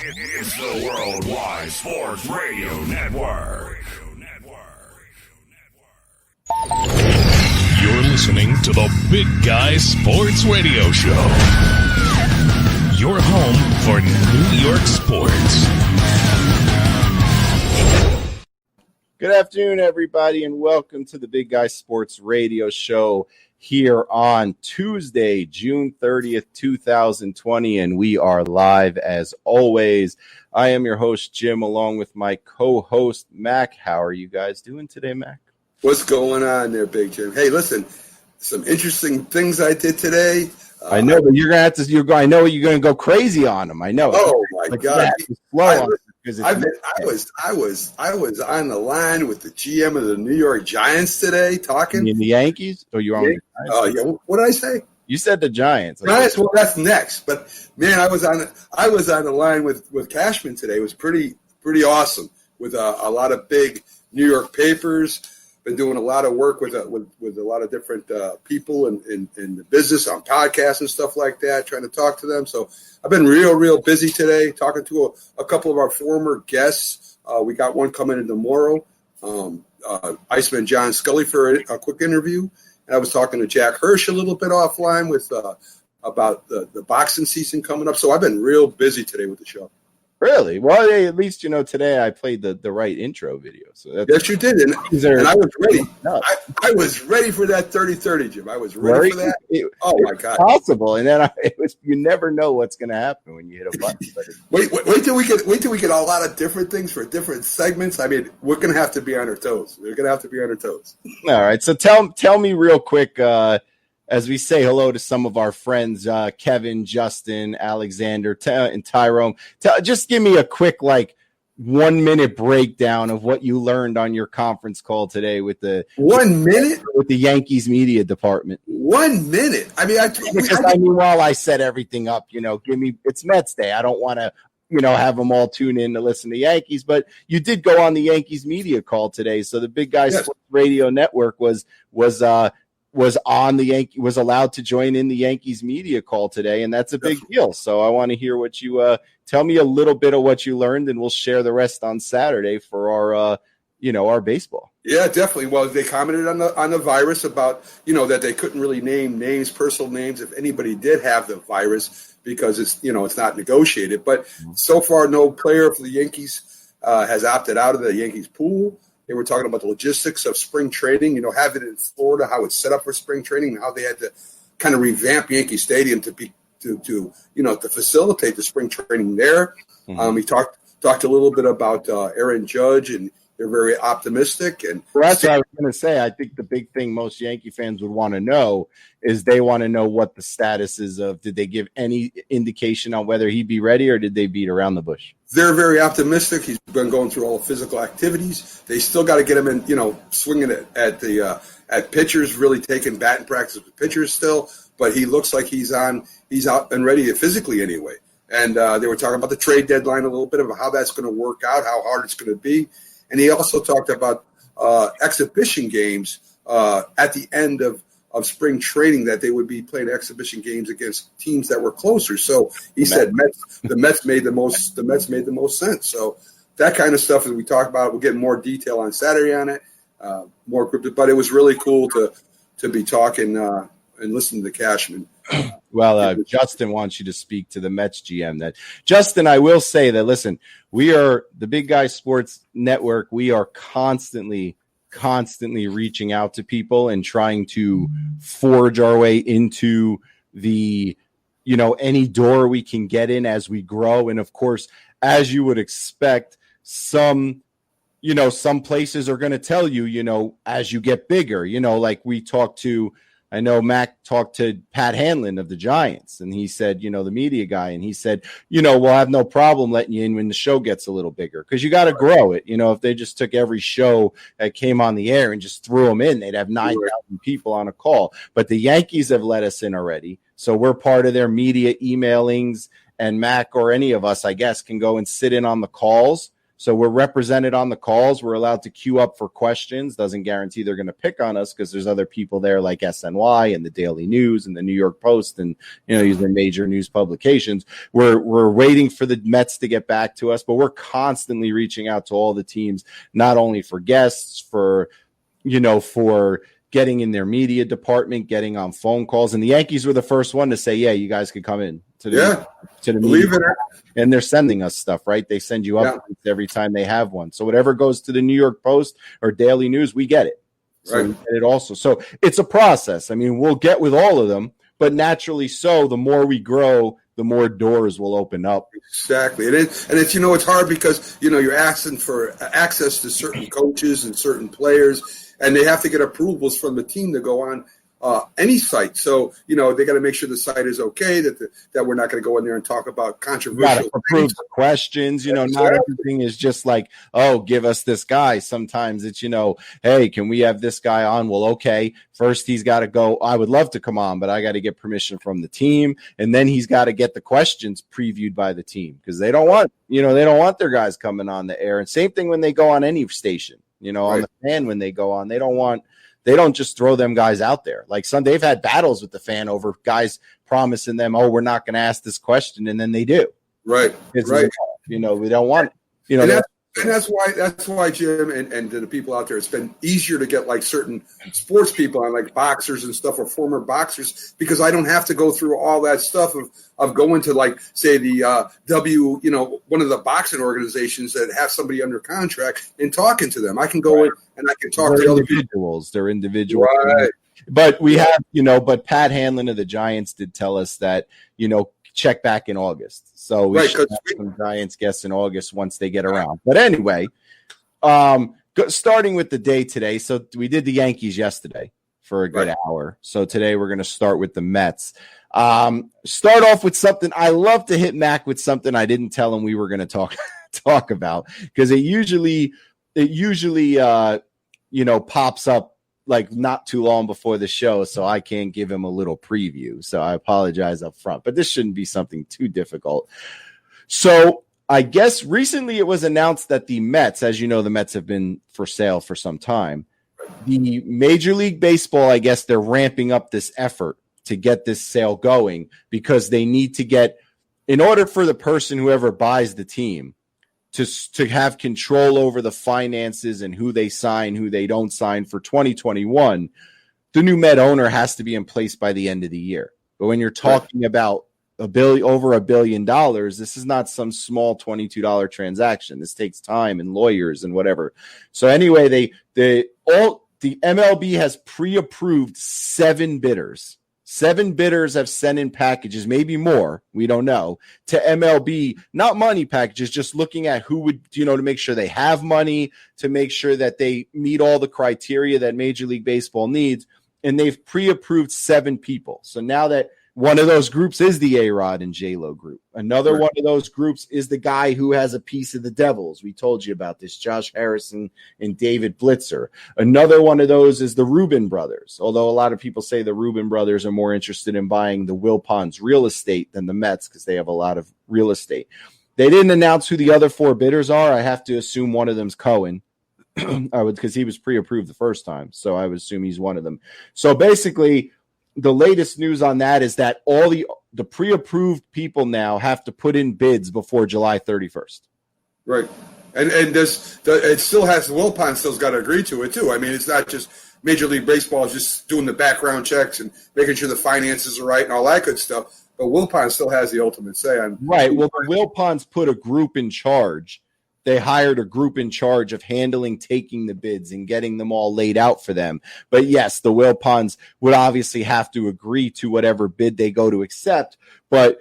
It's the Worldwide Sports Radio Network. You're listening to the Big Guy Sports Radio Show. Your home for New York sports. Good afternoon, everybody, and welcome to the Big Guy Sports Radio Show here on Tuesday, June 30th, 2020, and we are live as always. I am your host, Jim, along with my co-host, Mac. How are you guys doing today, Mac? What's going on there, Big Jim? Hey, listen, some interesting things I did today. I know, but you're gonna have to. I know you're gonna go crazy on them. I know. Oh my God! I was on the line with the GM of the New York Giants today, talking. You mean the Yankees? Or you on? Yeah. Oh yeah. What did I say? You said the Giants. Giants. Well, that's next. But man, I was on the line with Cashman today. It was pretty awesome with a lot of big New York papers. Been doing a lot of work with a lot of different people in the business on podcasts and stuff like that, trying to talk to them. So I've been real busy today, talking to a couple of our former guests. We got one coming in tomorrow, Iceman John Scully for a quick interview. And I was talking to Jack Hirsch a little bit offline with about the boxing season coming up. So I've been real busy today with the show. Really? Well, at least, today I played the right intro video. So yes, you did. And I was ready. I was ready for that 30-30, Jim. I was ready for that. Oh, my God. Possible. And then you never know what's going to happen when you hit a button. Wait till we get a lot of different things for different segments. I mean, we're going to have to be on our toes. We're going to have to be on our toes. All right. So tell me real quick, as we say hello to some of our friends, Kevin, Justin, Alexander, and Tyrone, just give me a quick, 1 minute breakdown of what you learned on your conference call today with the 1 minute with the Yankees media department. 1 minute. I mean, while I set everything up, it's Mets Day. I don't want to, have them all tune in to listen to Yankees, but you did go on the Yankees media call today. So the Big Guy Sports Radio Network was on was allowed to join in the Yankees media call today, and that's a big deal. So I want to hear what you tell me a little bit of what you learned, and we'll share the rest on Saturday for our baseball. Yeah, definitely. Well, they commented on the virus about that they couldn't really name names, personal names, if anybody did have the virus because it's not negotiated. But so far, no player for the Yankees has opted out of the Yankees pool. They were talking about the logistics of spring training, having it in Florida, how it's set up for spring training, and how they had to kind of revamp Yankee Stadium to facilitate the spring training there. Mm-hmm. He talked a little bit about Aaron Judge, and they're very optimistic. And that's what I was going to say. I think the big thing most Yankee fans would want to know is they want to know what the status is of. Did they give any indication on whether he'd be ready, or did they beat around the bush? They're very optimistic. He's been going through all the physical activities. They still got to get him in, swinging at pitchers, really taking batting practice with pitchers still. But he looks like he's out and ready physically anyway. And they were talking about the trade deadline a little bit, about how that's going to work out, how hard it's going to be. And he also talked about exhibition games at the end of spring training, that they would be playing exhibition games against teams that were closer. So he said the Mets made the most sense. So that kind of stuff that we talk about, we'll get more detail on Saturday on it, more cryptic. But it was really cool to be talking and listening to Cashman. Well, Justin wants you to speak to the Mets GM. That Justin, I will say that, listen, we are the Big Guy Sports Network. We are constantly reaching out to people and trying to forge our way into the, any door we can get in as we grow. And of course, as you would expect, some places are going to tell you, as you get bigger, like we talked to, I know Mac talked to Pat Hanlon of the Giants, and he said, the media guy, and he said, we'll have no problem letting you in when the show gets a little bigger, because you got to grow it. If they just took every show that came on the air and just threw them in, they'd have 9,000 people on a call. But the Yankees have let us in already, so we're part of their media emailings, and Mac or any of us, I guess, can go and sit in on the calls. So we're represented on the calls. We're allowed to queue up for questions. Doesn't guarantee they're going to pick on us because there's other people there like SNY and the Daily News and the New York Post, and these are major news publications. We're waiting for the Mets to get back to us, but we're constantly reaching out to all the teams, not only for guests, for getting in their media department, getting on phone calls. And the Yankees were the first one to say, yeah, you guys could come in to the believe media. it. And they're sending us stuff, right? They send you updates every time they have one. So whatever goes to the New York Post or Daily News, we get it. So we get it also. So it's a process. I mean, we'll get with all of them, but naturally so, the more we grow, the more doors will open up. Exactly. And it's hard because, you're asking for access to certain coaches and certain players, and they have to get approvals from the team to go on any site. So, they got to make sure the site is okay, that we're not going to go in there and talk about controversial approve the questions. Not everything is just like, oh, give us this guy. Sometimes it's, hey, can we have this guy on? Well, okay. First, he's got to go. I would love to come on, but I got to get permission from the team. And then he's got to get the questions previewed by the team because they don't want, they don't want their guys coming on the air. And same thing when they go on any station, on the fan, when they go on, they don't just throw them guys out there. Like they've had battles with the fan over guys promising them, oh, we're not going to ask this question. And then they do. Right. We don't want, and that's why, Jim, and to the people out there, it's been easier to get like certain sports people on, like boxers and stuff, or former boxers, because I don't have to go through all that stuff of going to, like, say the one of the boxing organizations that have somebody under contract and talking to them. I can go in and I can talk to other people. They're individuals. Right. But we have, but Pat Hanlon of the Giants did tell us that, check back in August. So we should have some Giants guests in August once they get around. But anyway, starting with the day today. So we did the Yankees yesterday for a good hour. So today we're going to start with the Mets. Start off with something. I love to hit Mac with something I didn't tell him we were going to talk about, because it usually pops up like not too long before the show, so I can't give him a little preview. So I apologize up front, but this shouldn't be something too difficult. So I guess recently it was announced that the Mets, as you know, the Mets have been for sale for some time. The Major League Baseball, I guess they're ramping up this effort to get this sale going, because they need to get, in order for the person, whoever buys the team, to have control over the finances and who they sign, who they don't sign for 2021, the new Met owner has to be in place by the end of the year. But when you're talking about over $1 billion, this is not some small $22 transaction. This takes time and lawyers and whatever. So anyway, the MLB has pre-approved 7 bidders. 7 bidders have sent in packages, maybe more, we don't know, to MLB, not money packages, just looking at who would, to make sure they have money, to make sure that they meet all the criteria that Major League Baseball needs. And they've pre-approved 7 people. So now that one of those groups is the A-Rod and J-Lo group. Another one of those groups is the guy who has a piece of the Devils. We told you about this, Josh Harrison and David Blitzer. Another one of those is the Rubin brothers, although a lot of people say the Rubin brothers are more interested in buying the Wilpons real estate than the Mets because they have a lot of real estate. They didn't announce who the other 4 bidders are. I have to assume one of them's Cohen. Because he was pre-approved the first time, so I would assume he's one of them. So basically, the latest news on that is that all the pre-approved people now have to put in bids before July 31st. Right. And it still has, Wilpon still's got to agree to it too. I mean, it's not just Major League Baseball is just doing the background checks and making sure the finances are right and all that good stuff. But Wilpon still has the ultimate say on. Right. Well, the Wilpons put a group in charge. They hired a group in charge of taking the bids and getting them all laid out for them. But yes, the Wilpons would obviously have to agree to whatever bid they go to accept. But,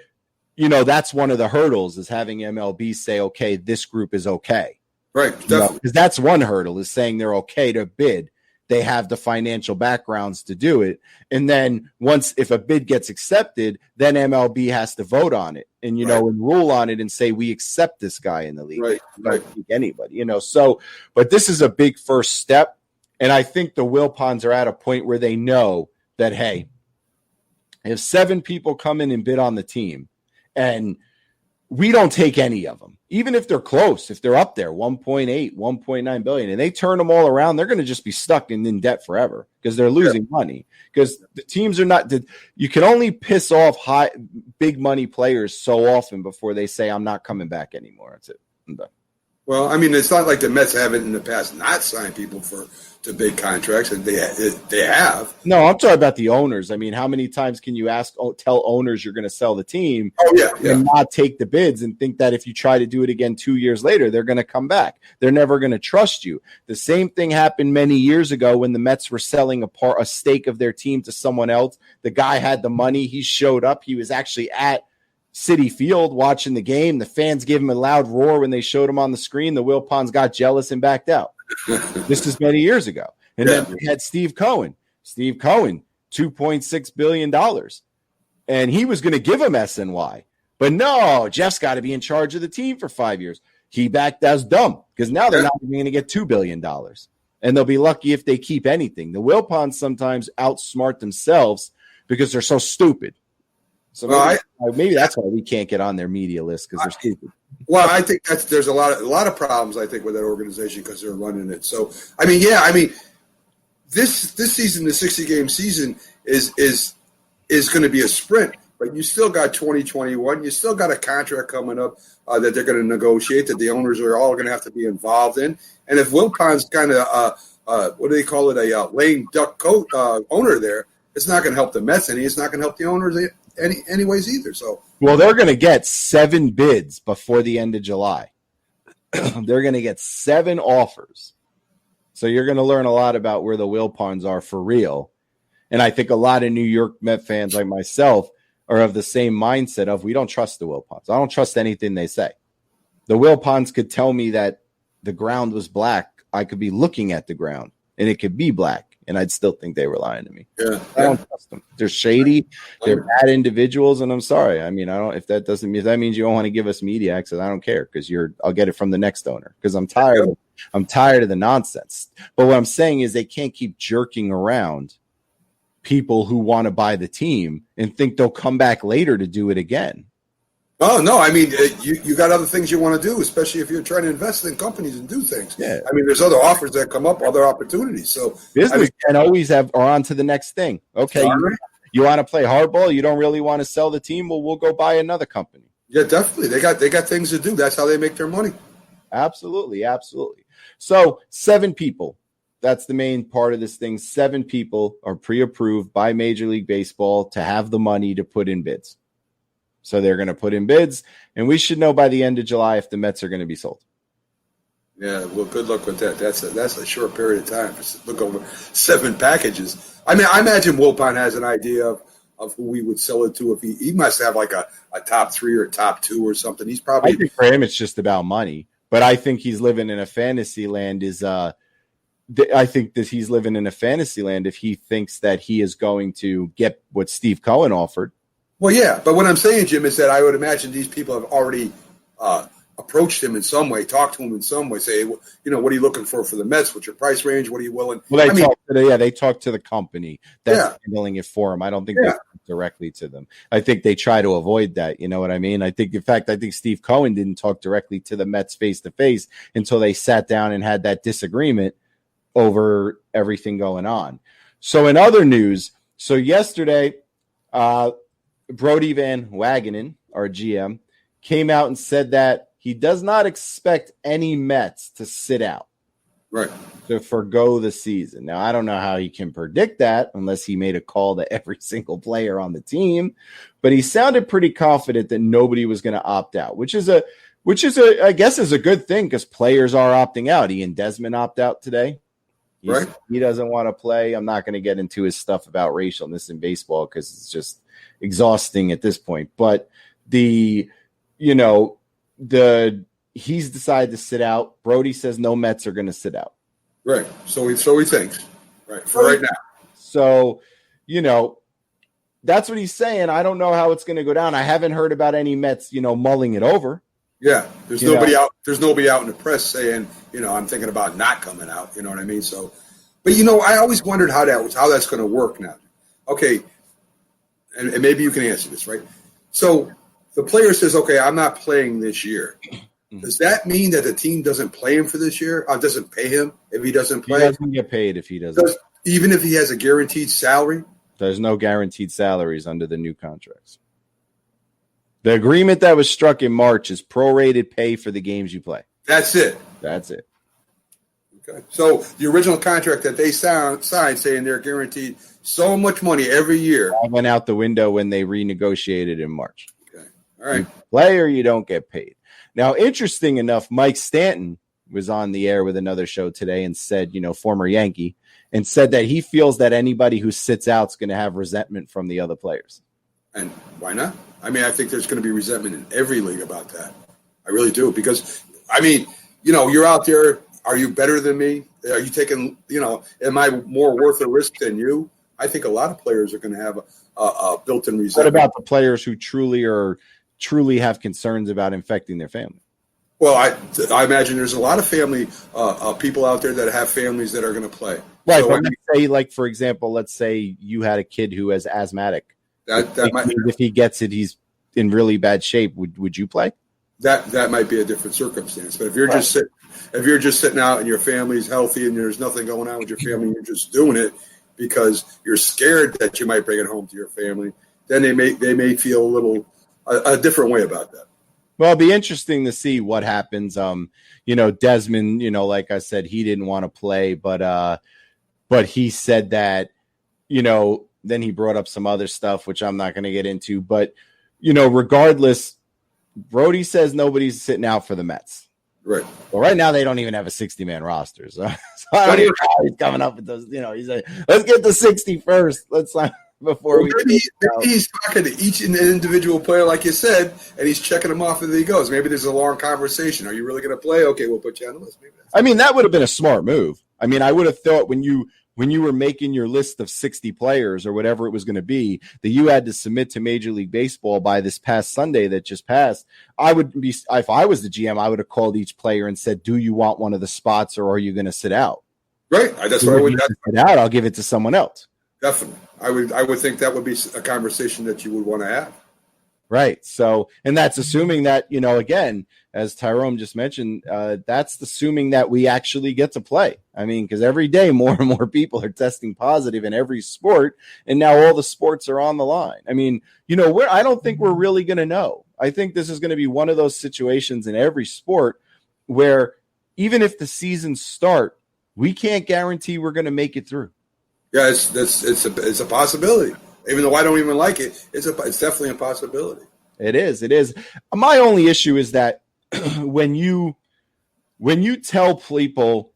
that's one of the hurdles, is having MLB say, okay, this group is okay. Right. Because that's one hurdle, is saying they're okay to bid. They have the financial backgrounds to do it. And then if a bid gets accepted, then MLB has to vote on it and, and rule on it and say, we accept this guy in the league. Right. Don't pick anybody, So, but this is a big first step. And I think the Wilpons are at a point where they know that, hey, if 7 people come in and bid on the team and we don't take any of them, even if they're close, if they're up there, 1.8, 1.9 billion, and they turn them all around, they're going to just be stuck in debt forever because they're losing money. Because the teams are not. You can only piss off big money players so often before they say, "I'm not coming back anymore." That's it. I'm done. Well, I mean, it's not like the Mets haven't in the past not signed people to big contracts, and they have. No, I'm talking about the owners. I mean, how many times can you tell owners you're going to sell the team and not take the bids and think that if you try to do it again 2 years later, they're going to come back? They're never going to trust you. The same thing happened many years ago when the Mets were selling a stake of their team to someone else. The guy had the money. He showed up. He was actually at Citi Field watching the game. The fans gave him a loud roar when they showed him on the screen. The Wilpons got jealous and backed out. This is many years ago. And then we had Steve Cohen. Steve Cohen, $2.6 billion. And he was going to give him SNY. But no, Jeff's got to be in charge of the team for 5 years. He backed as dumb because now they're not even going to get $2 billion. And they'll be lucky if they keep anything. The Wilpons sometimes outsmart themselves because they're so stupid. So maybe that's why we can't get on their media list because they're stupid. Well, I think there's a lot of problems, I think, with that organization because they're running it. So, this season, the 60-game season, is going to be a sprint. But you still got 2021. You still got a contract coming up that they're going to negotiate that the owners are all going to have to be involved in. And if Wilpon's kind of, what do they call it, a lame duck owner there, it's not going to help the Mets any. It's not going to help the owners anyways either. So, well, they're going to get 7 bids before the end of July. They're going to get 7 offers. So you're going to learn a lot about where the Wilpons are for real. And I think a lot of New York Met fans like myself are of the same mindset of we don't trust the Wilpons. I don't trust anything they say. The Wilpons could tell me that the ground was black. I could be looking at the ground and it could be black. And I'd still think they were lying to me. Yeah. I don't trust them. They're shady. They're bad individuals. And I'm sorry. I mean, if that means you don't want to give us media access, I don't care because I'll get it from the next owner because I'm tired of the nonsense. But what I'm saying is they can't keep jerking around people who want to buy the team and think they'll come back later to do it again. Oh, no. I mean, you got other things you want to do, especially if you're trying to invest in companies and do things. Yeah. I mean, there's other offers that come up, other opportunities. So businessmen always are on to the next thing. Okay. You want to play hardball? You don't really want to sell the team? Well, we'll go buy another company. Yeah, definitely. They got things to do. That's how they make their money. Absolutely. Absolutely. So 7 people. That's the main part of this thing. 7 people are pre-approved by Major League Baseball to have the money to put in bids. So they're going to put in bids, and we should know by the end of July if the Mets are going to be sold. Yeah, well, good luck with that. That's a short period of time. Just look over 7 packages. I mean, I imagine Wilpon has an idea of who we would sell it to. If he must have like a top 3 or top 2 or something. He's probably. I think for him it's just about money, but I think he's living in a fantasy land. I think that he's living in a fantasy land if he thinks that he is going to get what Steve Cohen offered. Well, yeah, but what I'm saying, Jim, is that I would imagine these people have already approached him in some way, talked to him in some way, say, what are you looking for the Mets? What's your price range? What are you willing? Well, they talk to the company that's handling it for him. I don't think they talk directly to them. I think they try to avoid that. You know what I mean? I think Steve Cohen didn't talk directly to the Mets face to face until they sat down and had that disagreement over everything going on. So in other news, yesterday, Brodie Van Wagenen, our GM, came out and said that he does not expect any Mets to sit out. Right. To forgo the season. Now, I don't know how he can predict that unless he made a call to every single player on the team, but he sounded pretty confident that nobody was going to opt out, which is I guess is a good thing because players are opting out. Ian Desmond opted out today. He doesn't want to play. I'm not going to get into his stuff about racialness in baseball because it's just exhausting at this point. But he's decided to sit out. Brodie says no Mets are going to sit out. Right. So he thinks. Right. For right now. So, that's what he's saying. I don't know how it's going to go down. I haven't heard about any Mets, mulling it over. Yeah. There's nobody out. There's nobody out in the press saying, I'm thinking about not coming out. You know what I mean? So, but I always wondered how that's going to work now. Okay. And maybe you can answer this, right? So the player says, okay, I'm not playing this year. Does that mean that the team doesn't play him for this year? Doesn't pay him if he doesn't play? He doesn't get paid if he doesn't. Even if he has a guaranteed salary? There's no guaranteed salaries under the new contracts. The agreement that was struck in March is prorated pay for the games you play. That's it. That's it. Okay. So the original contract that they signed saying they're guaranteed so much money every year. I went out the window when they renegotiated in March. Okay. All right. You play or you don't get paid. Now, interesting enough, Mike Stanton was on the air with another show today and said, former Yankee, and said that he feels that anybody who sits out is going to have resentment from the other players. And why not? I mean, I think there's going to be resentment in every league about that. I really do. Because, I mean, you're out there. Are you better than me? Are you taking, am I more worth a risk than you? I think a lot of players are going to have a built-in resentment. What about the players who truly have concerns about infecting their family? Well, I imagine there's a lot of family people out there that have families that are going to play. Right. So, But for example, let's say you had a kid who is asthmatic. If he gets it, he's in really bad shape. Would you play? That might be a different circumstance. But if you're just sitting out and your family's healthy and there's nothing going on with your family, you're just doing it because you're scared that you might bring it home to your family, then they may feel a different way about that. Well, it'll be interesting to see what happens. Desmond, like I said, he didn't want to play, but he said that, then he brought up some other stuff, which I'm not going to get into. But, regardless, Brody says nobody's sitting out for the Mets. Right. Well, right now they don't even have a 60-man roster. So I don't even know how he's coming up with those. He's like, let's get to 60 first. Let's before maybe he's talking to each individual player, like you said, and he's checking them off as he goes. Maybe there's a long conversation. Are you really going to play? Okay, we'll put you on the list. That would have been a smart move. I would have thought when you were making your list of 60 players or whatever it was going to be, that you had to submit to Major League Baseball by this past Sunday that just passed. If I was the GM, I would have called each player and said, do you want one of the spots or are you going to sit out? Right. That's what I would sit out. I'll give it to someone else. Definitely. I would think that would be a conversation that you would want to have. Right. So, and that's assuming that, again, as Tyrone just mentioned, that's assuming that we actually get to play. Because every day more and more people are testing positive in every sport, and now all the sports are on the line. I don't think we're really going to know. I think this is going to be one of those situations in every sport where even if the seasons start, we can't guarantee we're going to make it through. Yeah, it's a possibility. Even though I don't even like it, it's definitely a possibility. It is. My only issue is that when you tell people,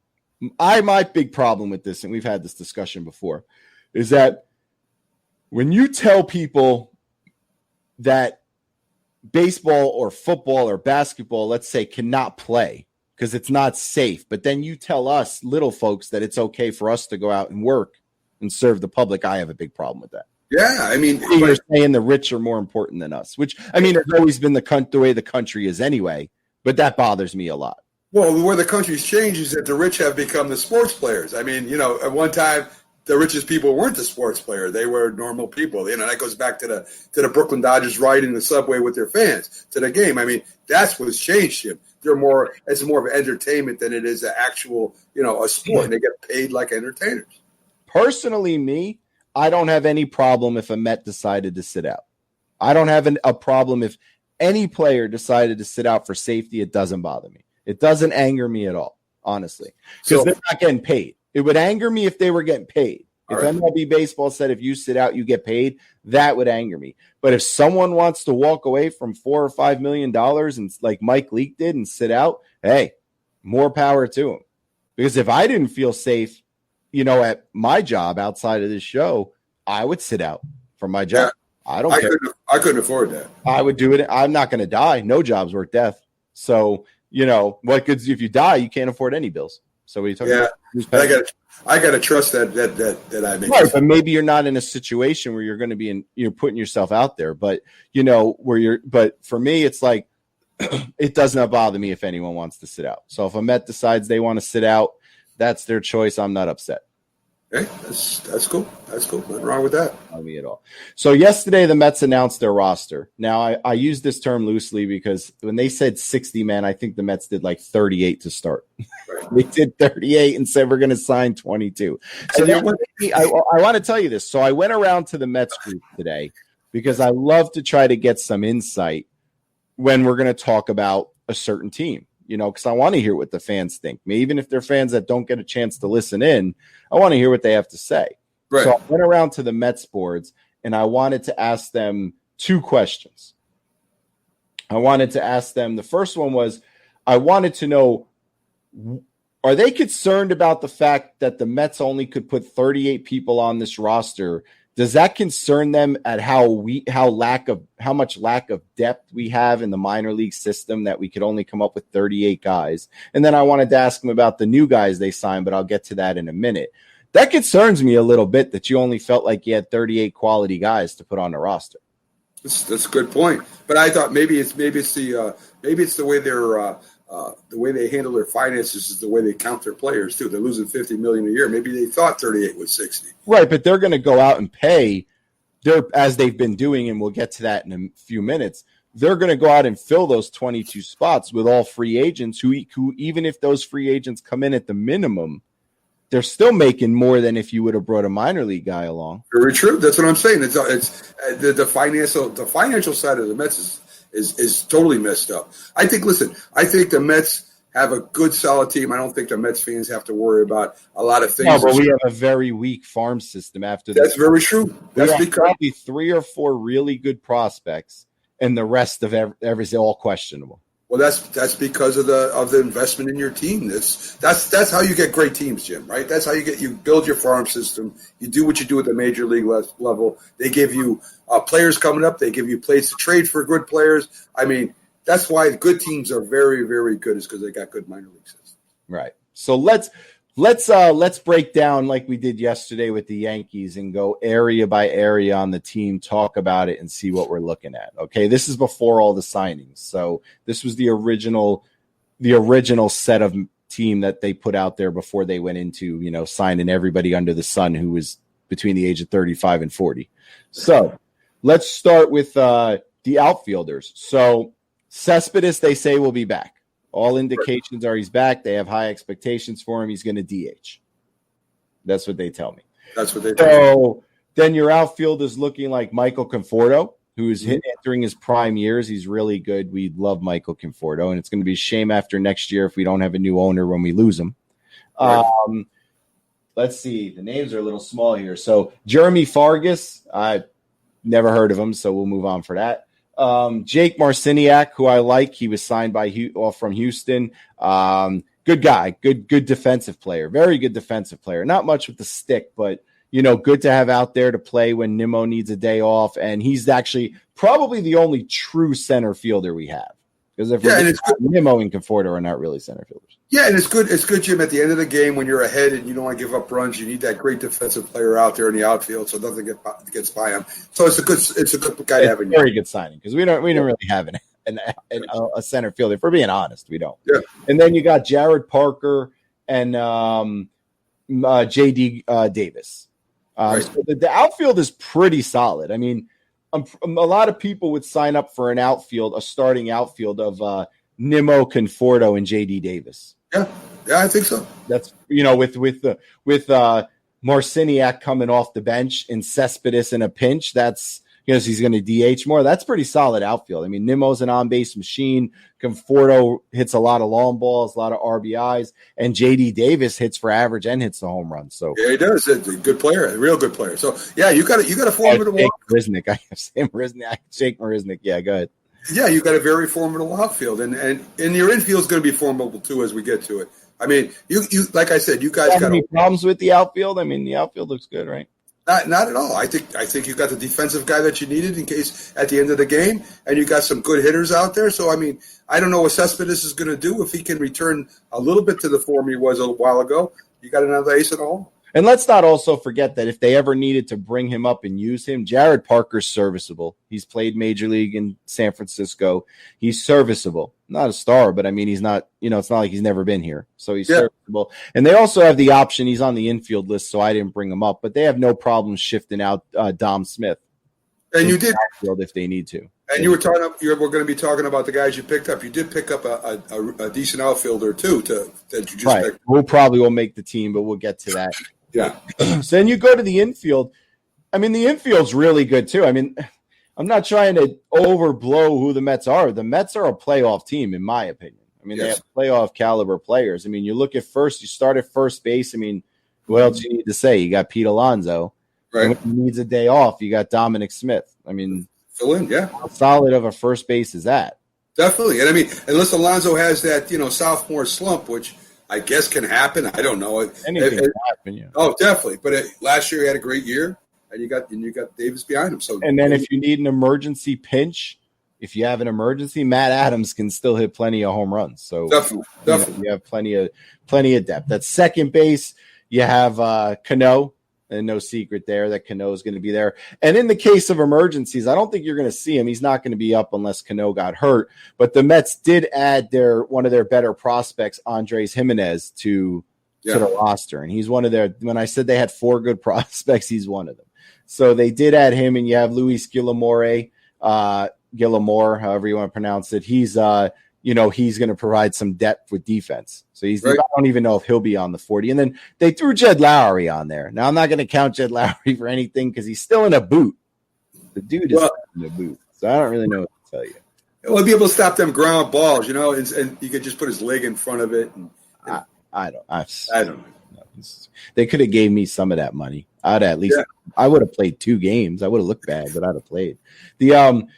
my big problem with this, and we've had this discussion before, is that when you tell people that baseball or football or basketball, let's say, cannot play because it's not safe, but then you tell us little folks that it's okay for us to go out and work and serve the public, I have a big problem with that. Yeah, you're saying the rich are more important than us, which it's always been the way the country is anyway, but that bothers me a lot. Well, where the country's changed is that the rich have become the sports players. At one time, the richest people weren't the sports player; they were normal people. That goes back to the Brooklyn Dodgers riding the subway with their fans to the game. That's what's changed him. It's more of an entertainment than it is an actual, a sport. And they get paid like entertainers. Personally, I don't have any problem if a Met decided to sit out. I don't have a problem if any player decided to sit out for safety. It doesn't bother me. It doesn't anger me at all, honestly, because they're not getting paid. It would anger me if they were getting paid. If MLB baseball said if you sit out, you get paid, that would anger me. But if someone wants to walk away from $4 or $5 million and like Mike Leake did and sit out, hey, more power to him. Because if I didn't feel safe, at my job outside of this show, I would sit out from my job. Yeah, I don't care. I couldn't afford that. I would do it. I'm not going to die. No job's worth death. So, what good if you die, you can't afford any bills. So what are you talking about? I got to trust that I make. Right, but maybe you're not in a situation where you're going to be putting yourself out there. But, but for me, it's like, it does not bother me if anyone wants to sit out. So if a Met decides they want to sit out, that's their choice. I'm not upset. Okay, that's cool. That's cool. Nothing wrong with that. Not me at all. So yesterday the Mets announced their roster. Now I use this term loosely because when they said 60 men, I think the Mets did like 38 to start. Right. They did 38 and said we're going to sign 22. So I want to tell you this. So I went around to the Mets group today because I love to try to get some insight when we're going to talk about a certain team, because I want to hear what the fans think. Even if they're fans that don't get a chance to listen in, I want to hear what they have to say. Right. So I went around to the Mets boards and I wanted to ask them two questions. I wanted to ask them, the first one was, I wanted to know, are they concerned about the fact that the Mets only could put 38 people on this roster? Does that concern them at how much lack of depth we have in the minor league system that we could only come up with 38 guys? And then I wanted to ask them about the new guys they signed, but I'll get to that in a minute. That concerns me a little bit that you only felt like you had 38 quality guys to put on the roster. That's a good point. But I thought maybe it's the way the way they handle their finances is the way they count their players too. They're losing $50 million a year. Maybe they thought 38 was 60. Right, but they're going to go out and pay as they've been doing, and we'll get to that in a few minutes. They're going to go out and fill those 22 spots with all free agents who even if those free agents come in at the minimum, they're still making more than if you would have brought a minor league guy along. Very true. That's what I'm saying. It's the financial side of the Mets is totally messed up. I think the Mets have a good, solid team. I don't think the Mets fans have to worry about a lot of things. No, but we have a very weak farm system after that. That's very true. That's because probably 3 or 4 really good prospects, and the rest of everything all questionable. Well, that's because of the investment in your team. That's how you get great teams, Jim. Right? That's how you build your farm system. You do what you do at the major league level. They give you players coming up. They give you places to trade for good players. I mean, that's why good teams are very, very good, is because they got good minor league systems. Right. So let's break down like we did yesterday with the Yankees and go area by area on the team, talk about it, and see what we're looking at. Okay, this is before all the signings. So this was the original set of team that they put out there before they went into, signing everybody under the sun who was between the age of 35 and 40. So let's start with the outfielders. So Cespedes, they say, will be back. All indications are he's back. They have high expectations for him. He's going to DH. That's what they tell me. So then your outfield is looking like Michael Conforto, who is entering his prime years. He's really good. We love Michael Conforto, and it's going to be a shame after next year if we don't have a new owner when we lose him. Right. Let's see. The names are a little small here. So Jeremy Fargas, I never heard of him, so we'll move on for that. Jake Marciniak, who I like, he was signed from Houston. Good guy, good defensive player, very good defensive player. Not much with the stick, but good to have out there to play when Nimmo needs a day off. And he's actually probably the only true center fielder we have, because Nimmo and Conforto are not really center fielders. Yeah, and it's good, Jim. At the end of the game, when you're ahead and you don't want to give up runs, you need that great defensive player out there in the outfield so nothing gets by him. So it's a good guy to have in very good signing, because we don't really have a center fielder. If we're being honest, we don't. Yeah. And then you got Jared Parker and J.D. Davis. Right. So the outfield is pretty solid. I mean, a lot of people would sign up for a starting outfield of Nimmo, Conforto, and J.D. Davis. Yeah, I think so. That's with Marciniak coming off the bench and Cespedes in a pinch. That's he's going to DH more. That's pretty solid outfield. I mean, Nimmo's an on-base machine. Conforto hits a lot of long balls, a lot of RBIs, and J.D. Davis hits for average and hits the home run. So yeah, he does. He's a good player, a real good player. So yeah, you got a formidable. Marisnick. I have Sam Marisnick. Jake Marisnick. Yeah, go ahead. Yeah, you got a very formidable outfield, and your infield is going to be formidable too as we get to it. I mean, you like I said, you guys got any problems with the outfield. I mean, the outfield looks good, right? Not at all. I think you got the defensive guy that you needed in case at the end of the game, and you got some good hitters out there. So I mean, I don't know what Cespedes is going to do if he can return a little bit to the form he was a while ago. You got another ace in the hole. And let's not also forget that if they ever needed to bring him up and use him, Jared Parker's serviceable. He's played Major League in San Francisco. He's serviceable. Not a star, but I mean, he's not, it's not like he's never been here. So he's serviceable. And they also have the option. He's on the infield list, so I didn't bring him up, but they have no problem shifting out Dom Smith. And you did if they need to. And you were we're going to be talking about the guys you picked up. You did pick up a decent outfielder too. That you just picked. We'll probably won't make the team, but we'll get to that. Yeah. So then you go to the infield. I mean, the infield's really good too. I mean, I'm not trying to overblow who the Mets are. The Mets are a playoff team, in my opinion. I mean, they have playoff caliber players. I mean, you look at first. You start at first base. I mean, what else you need to say? You got Pete Alonso. Right. And when he needs a day off, you got Dominic Smith. I mean, fill in, how solid of a first base is that? Definitely. And I mean, unless Alonso has that, sophomore slump, which I guess can happen. I don't know. Anything can happen, yeah. Oh, definitely. But last year he had a great year, and you got Davis behind him. So, and then if you need an emergency pinch, if you have an emergency, Matt Adams can still hit plenty of home runs. So definitely. You have plenty of depth. At second base, you have Cano. And no secret there that Cano is going to be there. And in the case of emergencies, I don't think you're going to see him. He's not going to be up unless Cano got hurt. But the Mets did add one of their better prospects, Andres Jimenez, to the roster. And he's one of their – when I said they had 4 good prospects, he's one of them. So they did add him, and you have Luis Guillamore, however you want to pronounce it. He's he's going to provide some depth with defense. So I don't even know if he'll be on the 40. And then they threw Jed Lowry on there. Now, I'm not going to count Jed Lowry for anything because he's still in a boot. The dude is in a boot. So I don't really know what to tell you. He'll be able to stop them ground balls, and you could just put his leg in front of it. I don't know. They could have gave me some of that money. I would have played 2 games. I would have looked bad, but I'd have played. And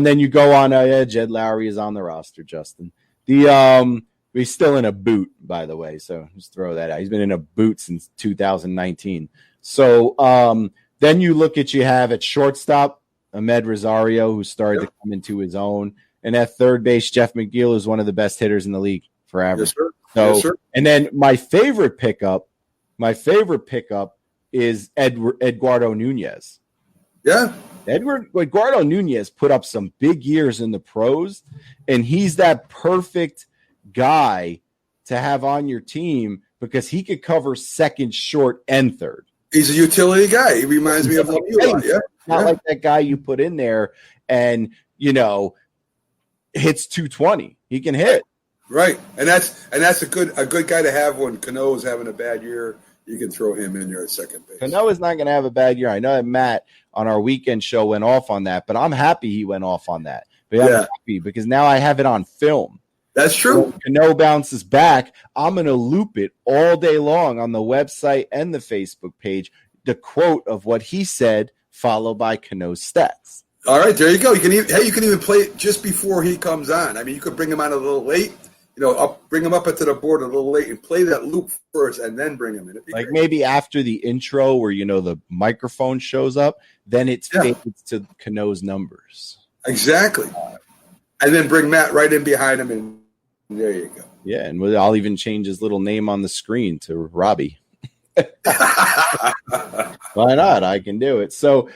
then you go on. Jed Lowry is on the roster, Justin. He's still in a boot, by the way. So just throw that out. He's been in a boot since 2019. So then you look at you have at shortstop Ahmed Rosario, who started to come into his own, and at third base Jeff McNeil is one of the best hitters in the league forever. Yes, sir. So, yes, sir. And then my favorite pickup is Eduardo Nunez. Yeah. Eduardo Nunez put up some big years in the pros, and he's that perfect guy to have on your team because he could cover second, short, and third. He's a utility guy. He reminds me of Lemieux. Yeah. Not like that guy you put in there and, hits 220. He can hit. Right. And that's a good guy to have when Cano is having a bad year. You can throw him in there at second base. Cano is not going to have a bad year. I know that Matt on our weekend show went off on that, but I'm happy he went off on that. But I'm happy because now I have it on film. That's true. When Cano bounces back, I'm going to loop it all day long on the website and the Facebook page, the quote of what he said, followed by Cano's stats. All right, there you go. You can even play it just before he comes on. I mean, you could bring him on a little late. Bring him up into the board a little late and play that loop first and then bring him in. Like maybe after the intro where, the microphone shows up, then it's faded to Cano's numbers. Exactly. And then bring Matt right in behind him, and there you go. Yeah, and I'll even change his little name on the screen to Robbie. Why not? I can do it. So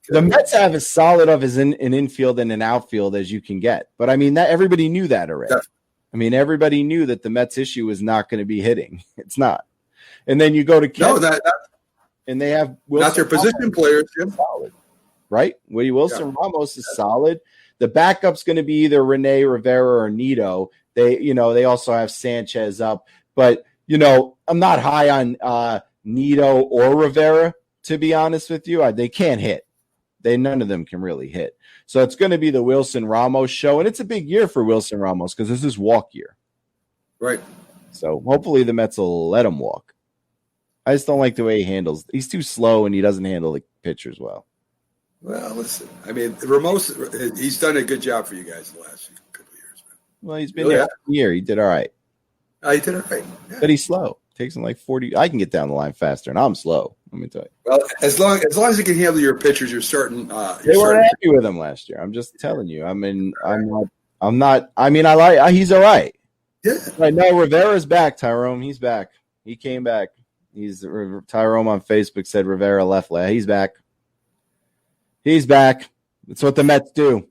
the Mets have as solid of an infield and an outfield as you can get. But, I mean, that everybody knew that already. Yeah. I mean, everybody knew that the Mets' issue is not going to be hitting. It's not. And then you go to Kent, and they have Wilson, not their position players, solid, right? Woody Wilson Ramos is solid. The backup's going to be either Rene Rivera or Nito. They also have Sanchez up, but I'm not high on Nito or Rivera, to be honest with you. They can't hit. None of them can really hit. So it's going to be the Wilson Ramos show, and it's a big year for Wilson Ramos because this is walk year. Right. So hopefully the Mets will let him walk. I just don't like the way he handles. He's too slow, and he doesn't handle the pitchers well. Well, listen. I mean, Ramos, he's done a good job for you guys the last couple of years, man. Well, he's been there a year. He did all right. He did all right. Yeah. But he's slow. Takes him like 40. I can get down the line faster, and I'm slow. Let me tell you. Well, as long as you can handle your pitchers, you're starting. They weren't happy with him last year. I'm just telling you. I mean, I'm not. I mean, he's all right. Yeah. Right now, Rivera's back. Tyrone, he's back. He came back. Tyrone on Facebook said Rivera left. He's back. He's back. That's what the Mets do.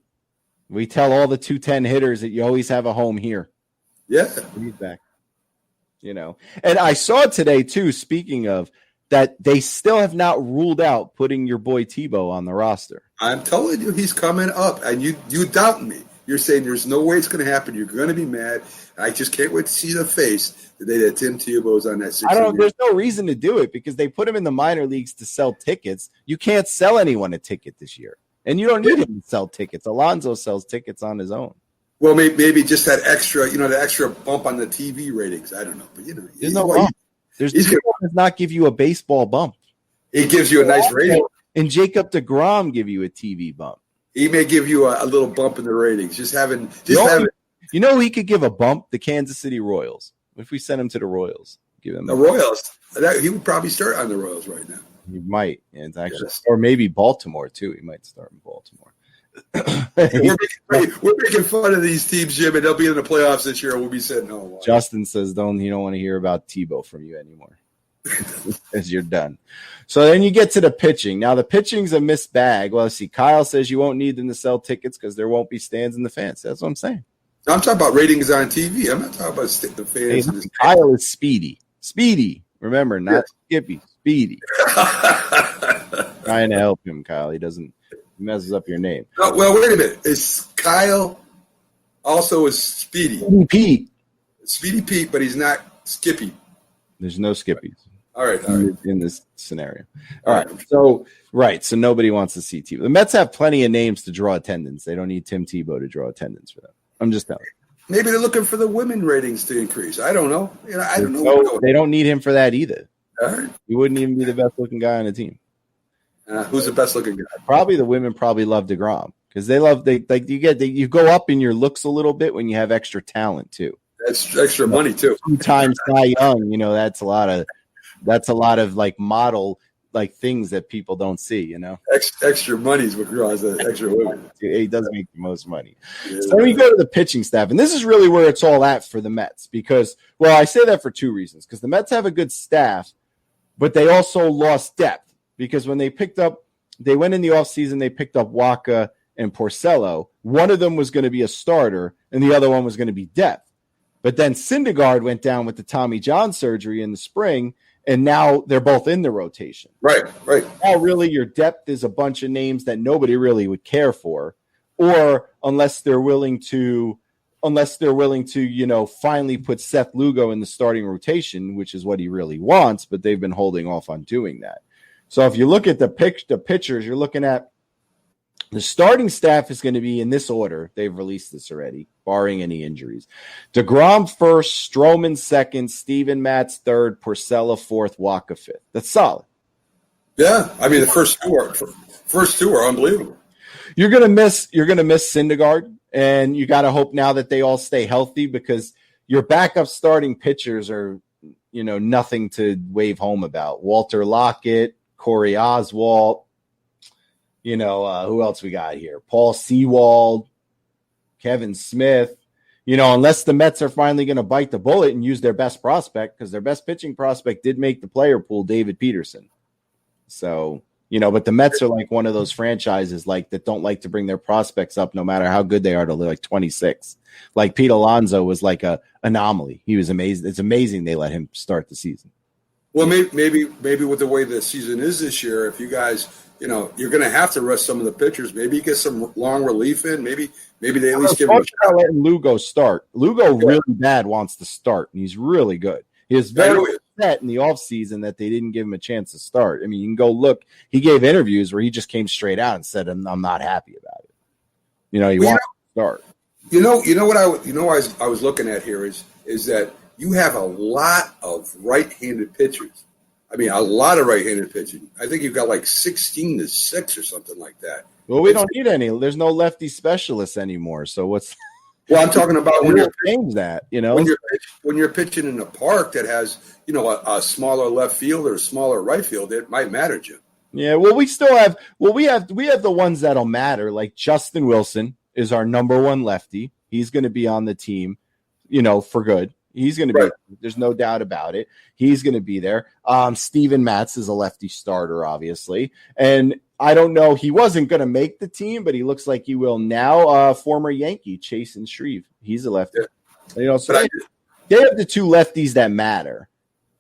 We tell all the 210 hitters that you always have a home here. Yeah. He's back. And I saw today too, speaking of that, they still have not ruled out putting your boy Tebow on the roster. I'm telling you, he's coming up, and you doubt me. You're saying there's no way it's going to happen. You're going to be mad. I just can't wait to see the face the day that Tim Tebow's on that 6. There's no reason to do it because they put him in the minor leagues to sell tickets. You can't sell anyone a ticket this year, and you don't need him to sell tickets. Alonso sells tickets on his own. Well, maybe just that extra, the extra bump on the TV ratings. I don't know, but there's no bump. He does not give you a baseball bump. He gives you a nice rating. And Jacob deGrom give you a TV bump. He may give you a little bump in the ratings. He could give a bump. The Kansas City Royals. If we send him to the Royals, give him the Royals. He would probably start on the Royals right now. He might, and actually, or maybe Baltimore too. He might start in Baltimore. We're making fun of these teams, Jim, and they'll be in the playoffs this year. And we'll be saying, "No." Justin says, "Don't want to hear about Tebow from you anymore." As you're done. So then you get to the pitching. Now the pitching's a mixed bag. Well, see, Kyle says you won't need them to sell tickets because there won't be stands in the fans. That's what I'm saying. I'm talking about ratings on TV. I'm not talking about the fans. Hey, Kyle is Speedy. Remember, not Skippy. Speedy. Trying to help him, Kyle. He messes up your name. Oh, well, wait a minute. Is Kyle also is Speedy? Speedy Pete, but he's not Skippy. There's no Skippies. All right. In this scenario. All right. So nobody wants to see Tebow. The Mets have plenty of names to draw attendance. They don't need Tim Tebow to draw attendance for them. I'm just telling you. Maybe they're looking for the women ratings to increase. I don't know. I don't know. They don't need him for that either. All right. He wouldn't even be the best looking guy on the team. Who's the best looking guy? Probably the women love DeGrom because you go up in your looks a little bit when you have extra talent too. That's extra money too. 2 times Cy Young, that's a lot of like model like things that people don't see, Extra money is what draws the extra women. He does make the most money. Yeah, so we go to the pitching staff, and this is really where it's all at for the Mets because, I say that for 2 reasons. Because the Mets have a good staff, but they also lost depth because when they went in the offseason, they picked up Wacha and Porcello. One of them was going to be a starter, and the other one was going to be depth. But then Syndergaard went down with the Tommy John surgery in the spring, and now they're both in the rotation. Right. Now, really, your depth is a bunch of names that nobody really would care for, or unless they're willing to, finally put Seth Lugo in the starting rotation, which is what he really wants, but they've been holding off on doing that. So if you look at the pitchers, you're looking at the starting staff is going to be in this order. They've released this already, barring any injuries. DeGrom first, Stroman second, Steven Matz third, Porcello fourth, Wacha fifth. That's solid. Yeah, I mean the first two are unbelievable. You're gonna miss Syndergaard, and you got to hope now that they all stay healthy because your backup starting pitchers are, nothing to wave home about. Walter Lockett, Corey Oswalt. Who else we got here? Paul Sewald, Kevin Smith. Unless the Mets are finally going to bite the bullet and use their best prospect, because their best pitching prospect did make the player pool, David Peterson. So, but the Mets are like one of those franchises that don't like to bring their prospects up no matter how good they are till they're like 26. Like Pete Alonso was like a anomaly. He was amazing. It's amazing they let him start the season. Well, maybe with the way the season is this year, if you guys – you're going to have to rest some of the pitchers. Maybe you get some long relief in. Maybe they at least give him a shot. Letting Lugo start. Lugo really bad wants to start, and he's really good. He was very upset in the offseason that they didn't give him a chance to start. I mean, you can go look. He gave interviews where he just came straight out and said, "I'm not happy about it." He wants to start. What I was looking at here is that you have a lot of right-handed pitchers. I mean, a lot of right-handed pitching. I think you've got like 16-6 or something like that. Well, we don't need any. There's no lefty specialists anymore. So what's? Well, I'm talking about when you're change that. When you're pitching in a park that has a smaller left field or a smaller right field, it might matter, Jim. Yeah. Well, we still have. Well, we have the ones that'll matter. Like Justin Wilson is our number one lefty. He's going to be on the team, for good. He's going to be. There's no doubt about it. He's going to be there. Steven Matz is a lefty starter, obviously, and I don't know. He wasn't going to make the team, but he looks like he will now. Former Yankee Chasen Shreve. He's a lefty. Yeah. So they have the two lefties that matter.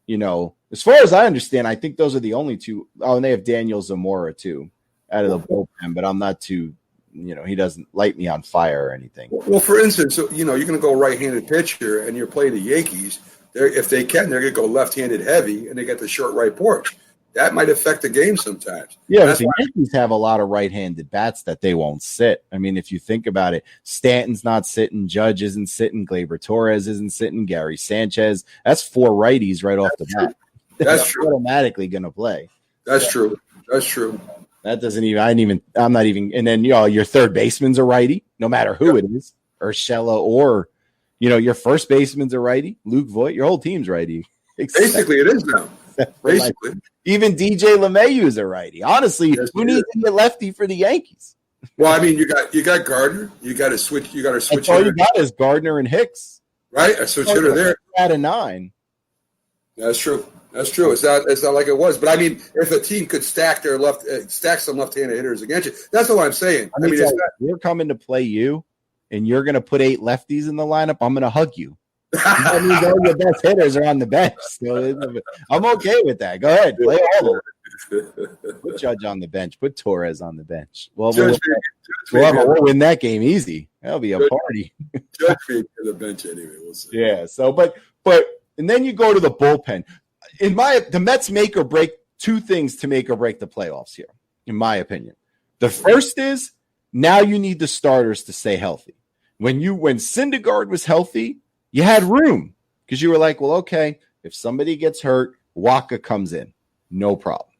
As far as I understand, I think those are the only two. Oh, and they have Daniel Zamora too out of the bullpen, but I'm not too. He doesn't light me on fire or anything. Well, for instance, you're going to go right-handed pitcher, and you're playing the Yankees. If they can, they're going to go left-handed heavy, and they get the short right porch. That might affect the game sometimes. Yeah, but the Yankees have a lot of right-handed bats that they won't sit. I mean, if you think about it, Stanton's not sitting, Judge isn't sitting, Gleyber Torres isn't sitting, Gary Sanchez. That's 4 righties right off the bat. That's true. Automatically going to play. That's true. That's true. That doesn't even. I'm not even. And then your third baseman's a righty, no matter who it is, Urshela or your first baseman's a righty. Luke Voigt, your whole team's righty. Basically, it is now. Basically, even DJ LeMahieu is a righty. Honestly, who needs to be a lefty for the Yankees? Well, I mean, you got Gardner. You got to switch. You got to switch. All you got is Gardner and Hicks, right? A switch hitter there out of 9. That's true. That's true. It's not like it was. But I mean, if a team could stack some left-handed hitters against you, that's what I'm saying. I mean, we're coming to play you, and you're going to put 8 lefties in the lineup. I'm going to hug you. That means all your best hitters are on the bench. So I'm okay with that. Go ahead, play all of them. Put Judge on the bench. Put Torres on the bench. Well, we'll win that game easy. That'll be a party. Judge me to the bench anyway. We'll see. Yeah. So, but and then you go to the bullpen. The Mets make or break 2 things to make or break the playoffs here, in my opinion. The first is now you need the starters to stay healthy. When Syndergaard was healthy, you had room because you were like, well, okay, if somebody gets hurt, Waka comes in, no problem.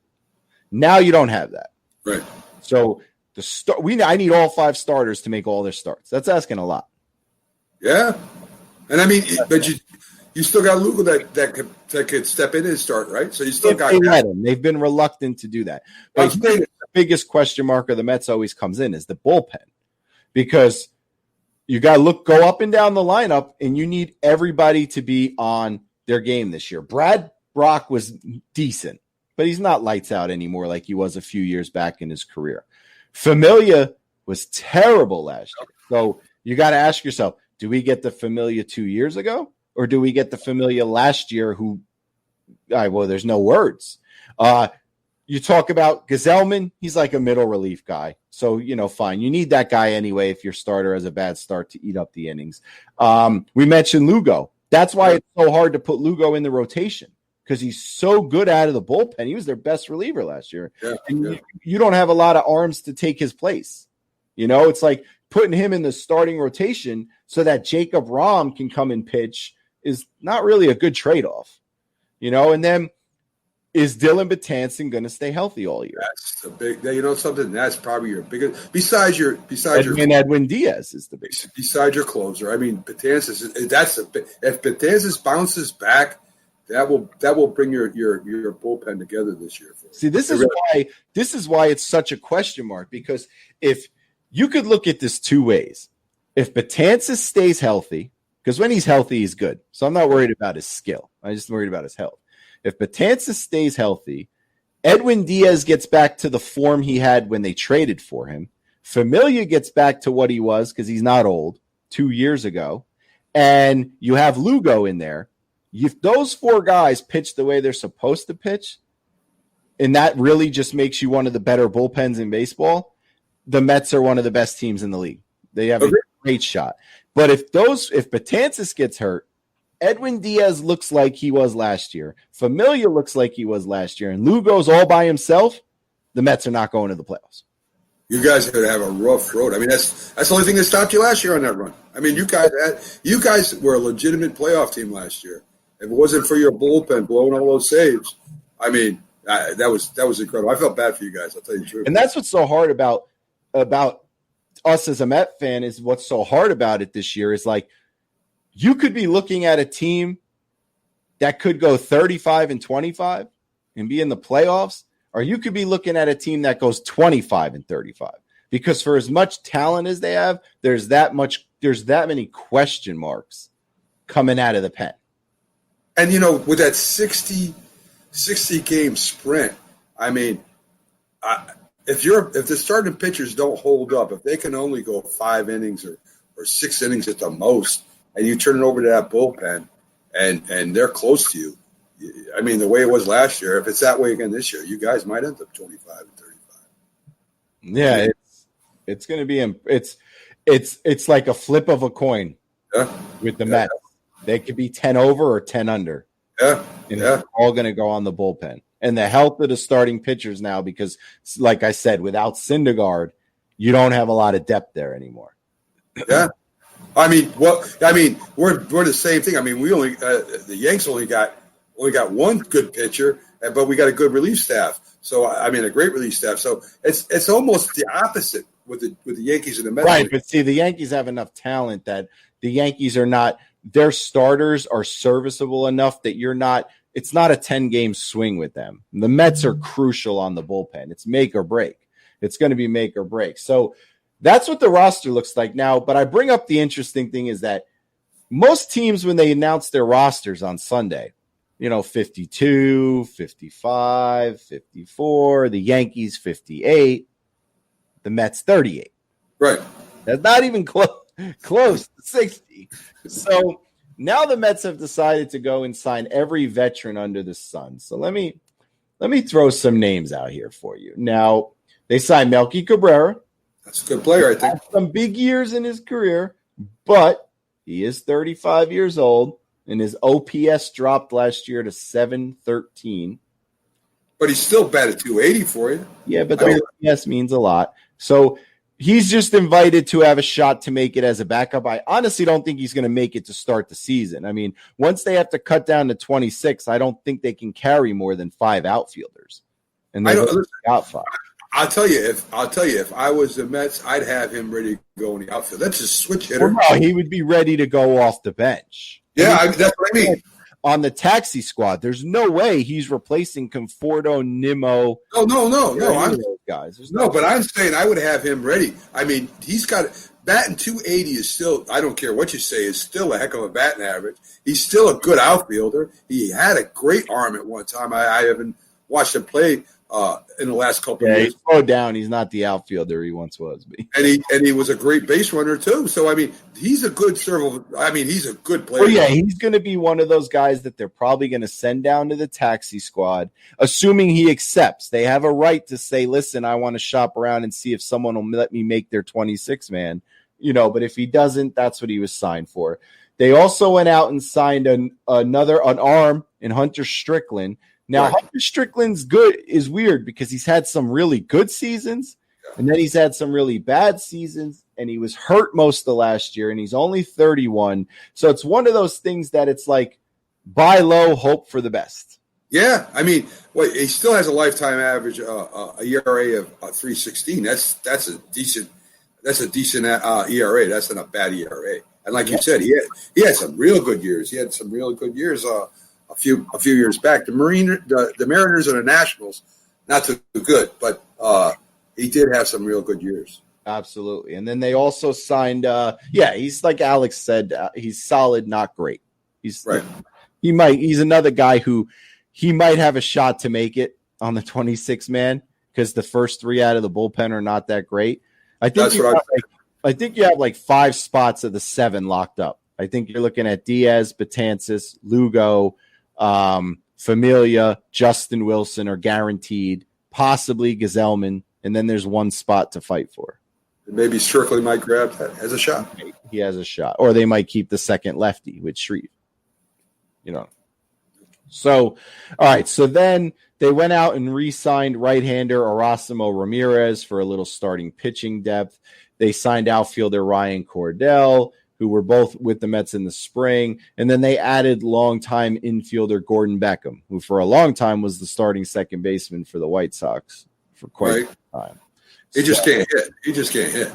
Now you don't have that, right? So I need all 5 starters to make all their starts. That's asking a lot. Yeah, and I mean, but you still got Lugo that could step in and start, right? So you still got him. They've been reluctant to do that. But the biggest question mark of the Mets always comes in is the bullpen, because you got to go up and down the lineup, and you need everybody to be on their game this year. Brad Brock was decent, but he's not lights out anymore like he was a few years back in his career. Familia was terrible last year. So you got to ask yourself, do we get the Familia 2 years ago? Or do we get the Familia last year there's no words. You talk about Gazelman, he's like a middle relief guy. So, fine. You need that guy anyway if your starter has a bad start to eat up the innings. We mentioned Lugo. That's why it's so hard to put Lugo in the rotation, because he's so good out of the bullpen. He was their best reliever last year. You don't have a lot of arms to take his place. It's like putting him in the starting rotation so that Jacob Rom can come and pitch is not really a good trade-off. And then is Dylan Betances going to stay healthy all year? That's the big. Something that's probably your biggest. Edwin Diaz is the biggest. Besides your closer, I mean, Betances. If Betances bounces back, that will bring your bullpen together this year. See, this is why it's such a question mark, because if you could look at this 2 ways, if Betances stays healthy, because when he's healthy, he's good. So I'm not worried about his skill. I'm just worried about his health. If Betances stays healthy, Edwin Diaz gets back to the form he had when they traded for him. Familia gets back to what he was, because he's not old, 2 years ago. And you have Lugo in there. If those 4 guys pitch the way they're supposed to pitch, and that really just makes you one of the better bullpens in baseball, the Mets are one of the best teams in the league. They have a great shot. But if Betances gets hurt, Edwin Diaz looks like he was last year, Familia looks like he was last year, and Lugo's all by himself, the Mets are not going to the playoffs. You guys are going to have a rough road. I mean, that's the only thing that stopped you last year on that run. I mean, you guys were a legitimate playoff team last year. If it wasn't for your bullpen blowing all those saves, I mean, that was incredible. I felt bad for you guys, I'll tell you the truth. And that's what's so hard about us as a Met fan, is what's so hard about it this year is like, you could be looking at a team that could go 35-25 and be in the playoffs, or you could be looking at a team that goes 25-35, because for as much talent as they have, there's that many question marks coming out of the pen. And, with that 60 game sprint, I mean, if the starting pitchers don't hold up, if they can only go 5 innings or 6 innings at the most, and you turn it over to that bullpen and they're close to you, I mean, the way it was last year, if it's that way again this year, you guys might end up 25 and 35. Yeah, it's going to be it's like a flip of a coin with the Mets. They could be 10 over or 10 under. Yeah, and it's all going to go on the bullpen. And the health of the starting pitchers now, because, like I said, without Syndergaard, you don't have a lot of depth there anymore. Yeah, I mean, we're the same thing. I mean, we only the Yanks only got one good pitcher, but we got a good relief staff. So I mean, a great relief staff. So it's almost the opposite with the Yankees and the Mets. Right, but see, the Yankees have enough talent that the Yankees are not. Their starters are serviceable enough that it's not a 10-game swing with them. The Mets are crucial on the bullpen. It's make or break. It's going to be make or break. So that's what the roster looks like now. But I bring up the interesting thing is that most teams, when they announce their rosters on Sunday, 52, 55, 54, the Yankees 58, the Mets 38. Right. That's not even close to 60. So now the Mets have decided to go and sign every veteran under the sun. So let me throw some names out here for you. Now, they signed Melky Cabrera. That's a good player, I think. Had some big years in his career, but he is 35 years old, and his OPS dropped last year to 713. But he's still batted 280 for you. Yeah, but the OPS means a lot. So he's just invited to have a shot to make it as a backup. I honestly don't think he's going to make it to start the season. I mean, once they have to cut down to 26, I don't think they can carry more than 5 outfielders. And they got 5. I'll tell you, if I was the Mets, I'd have him ready to go in the outfield. That's a switch hitter. Well, no, he would be ready to go off the bench. Yeah, that's what I mean. On the taxi squad, there's no way he's replacing Conforto, Nimmo. No. Guys. But I'm saying I would have him ready. I mean, he's got batting 280 is still. I don't care what you say, is still a heck of a batting average. He's still a good outfielder. He had a great arm at one time. I haven't watched him play in the last couple of years. He's slowed down. He's not the outfielder he once was. And he was a great base runner too. So I mean, he's a good he's a good player. Well, yeah, he's going to be one of those guys that they're probably going to send down to the taxi squad, assuming he accepts. They have a right to say, "Listen, I want to shop around and see if someone will let me make their 26 man." But if he doesn't, that's what he was signed for. They also went out and signed an arm in Hunter Strickland. Now, right. Hunter Strickland's is weird because he's had some really good seasons, and then he's had some really bad seasons, and he was hurt most of last year, and he's only 31. So it's one of those things that it's like buy low, hope for the best. Yeah, I mean, he still has a lifetime average, a ERA of 3.16. That's a decent ERA. That's not a bad ERA. And like you said, he had some real good years. He had some real good years. A few years back, the Mariners and the Nationals, not too good, but he did have some real good years. Absolutely. And then they also signed. He's like Alex said, he's solid, not great. He's right. He's another guy who he might have a shot to make it on the 26 man because the first 3 out of the bullpen are not that great. I think you have like 5 spots of the 7 locked up. I think you're looking at Diaz, Betances, Lugo, Familia, Justin Wilson are guaranteed, possibly Gazelman, and then there's 1 spot to fight for. Maybe Strickland might grab that as a shot. He has a shot, or they might keep the second lefty with Shreve. So, all right. So then they went out and re-signed right-hander Erasmo Ramirez for a little starting pitching depth. They signed outfielder Ryan Cordell, who were both with the Mets in the spring. And then they added longtime infielder Gordon Beckham, who for a long time was the starting second baseman for the White Sox for quite some time. He just can't hit.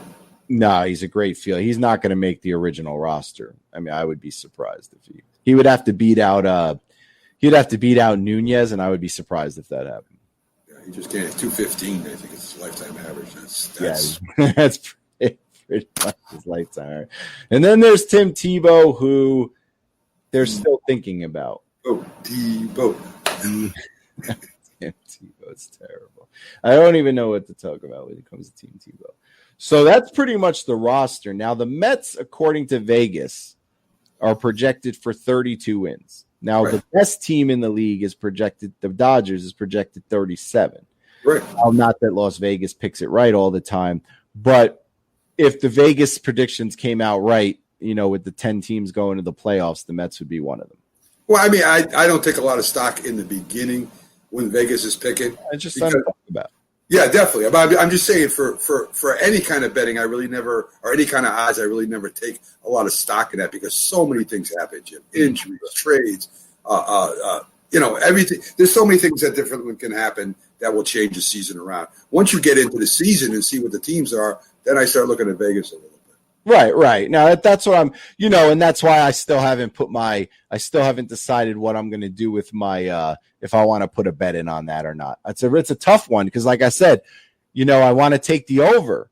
No, he's a great fielder. He's not going to make the original roster. I mean, I would be surprised if he would have to beat out Nunez, and I would be surprised if that happened. Yeah, he just can't. 215, I think it's his lifetime average. That's pretty much his lifetime. And then there's Tim Tebow, who they're still thinking about. Tebow. Damn, Tebow's terrible. I don't even know what to talk about when it comes to Team Tebow. So that's pretty much the roster. Now, the Mets, according to Vegas, are projected for 32 wins. Now, Right. the best team in the league is projected, the Dodgers is projected 37. Right. Not that Las Vegas picks it right all the time, but if the Vegas predictions came out right, with the 10 teams going to the playoffs, the Mets would be one of them. Well, I mean, I don't take a lot of stock in the beginning when Vegas is picking. It's just something to talk about. Yeah, definitely. But I'm just saying for any kind of betting, I really never, or any kind of odds, I really never take a lot of stock in that because so many things happen, Jim. Injuries, trades, everything. There's so many things that differently can happen that will change the season around. Once you get into the season and see what the teams are, then I start looking at Vegas a little bit. Right. Now that's what I'm, and that's why I still haven't decided what I'm going to do with my, if I want to put a bet in on that or not. It's a tough one because, like I said, I want to take the over,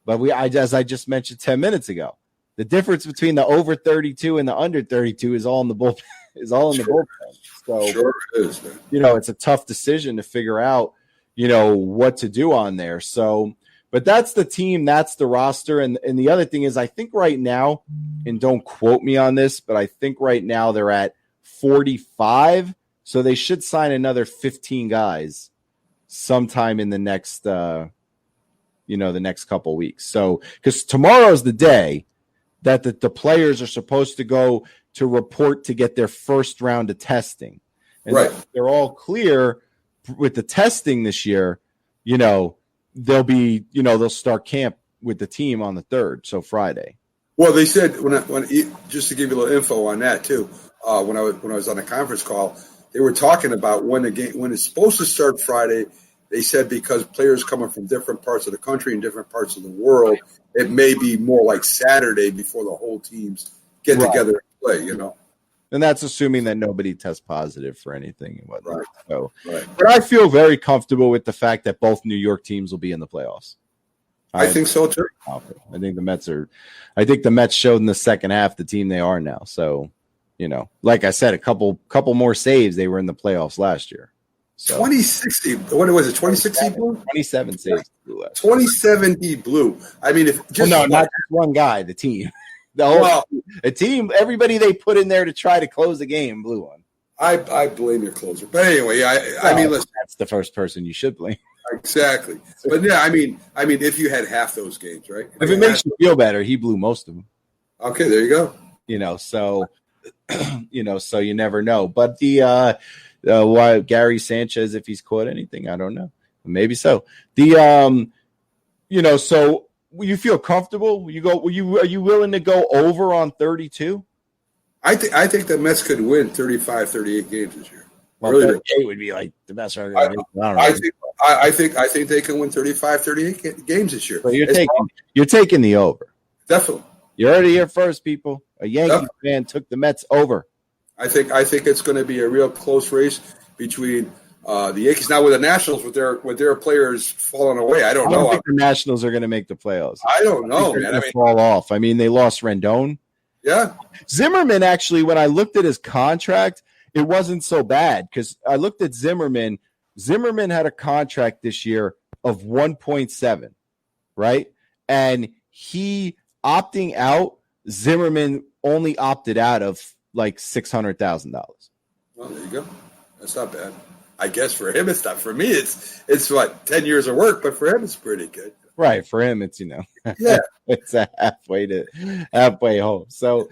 but as I just mentioned 10 minutes ago, the difference between the over 32 and the under 32 is all in the bullpen. So Sure it is, man. It's a tough decision to figure out, what to do on there. So. But that's the team, that's the roster. And the other thing is, I think right now, and don't quote me on this, but I think right now they're at 45. So they should sign another 15 guys sometime in the next, the next couple weeks. So, because tomorrow's the day that the players are supposed to go to report to get their first round of testing. And Right. they're all clear with the testing this year, they'll be, they'll start camp with the team on the 3rd, so Friday. Well, they said when just to give you a little info on that too, when I was on a conference call, they were talking about when it's supposed to start Friday. They said because players coming from different parts of the country and different parts of the world, it may be more like Saturday before the whole teams get together and play. And that's assuming that nobody tests positive for anything and whatnot. Right. So, Right. But I feel very comfortable with the fact that both New York teams will be in the playoffs. I think so too. I think the Mets showed in the second half the team they are now. So, like I said, a couple more saves, they were in the playoffs last year. So 2060. What was it? 2060 blue? 27 saves. 2070 blue. I mean, Not just one guy, the team. The team, everybody they put in there to try to close the game blew one. I blame your closer. But anyway, I mean, listen. That's the first person you should blame. Exactly. But yeah, I mean, if you had half those games, right? If it makes you feel better, he blew most of them. Okay, there you go. So you never know. But why Gary Sanchez, if he's caught anything, I don't know. Maybe so. So you feel comfortable? Are you willing to go over on 32? I think the Mets could win 35, 38 games this year. Well, Really, 38 would be like the best. I think they can win 35, 38 games this year. So you're taking the over. Definitely. You heard it here first, people. A Yankee fan took the Mets over. I think it's going to be a real close race between the Yankees now with the Nationals with their players falling away. I don't know. I don't think the Nationals are going to make the playoffs. I don't know, They're man. going to fall off. I mean, they lost Rendon. Yeah. Zimmerman, actually, when I looked at his contract, it wasn't so bad because I looked at Zimmerman. Zimmerman had a contract this year of 1.7, right? And he opting out, Zimmerman only opted out of like $600,000. Well, there you go. That's not bad. I guess for him it's not. For me, it's what 10 years of work, but for him it's pretty good. Right. For him, it's Yeah. it's a halfway home. So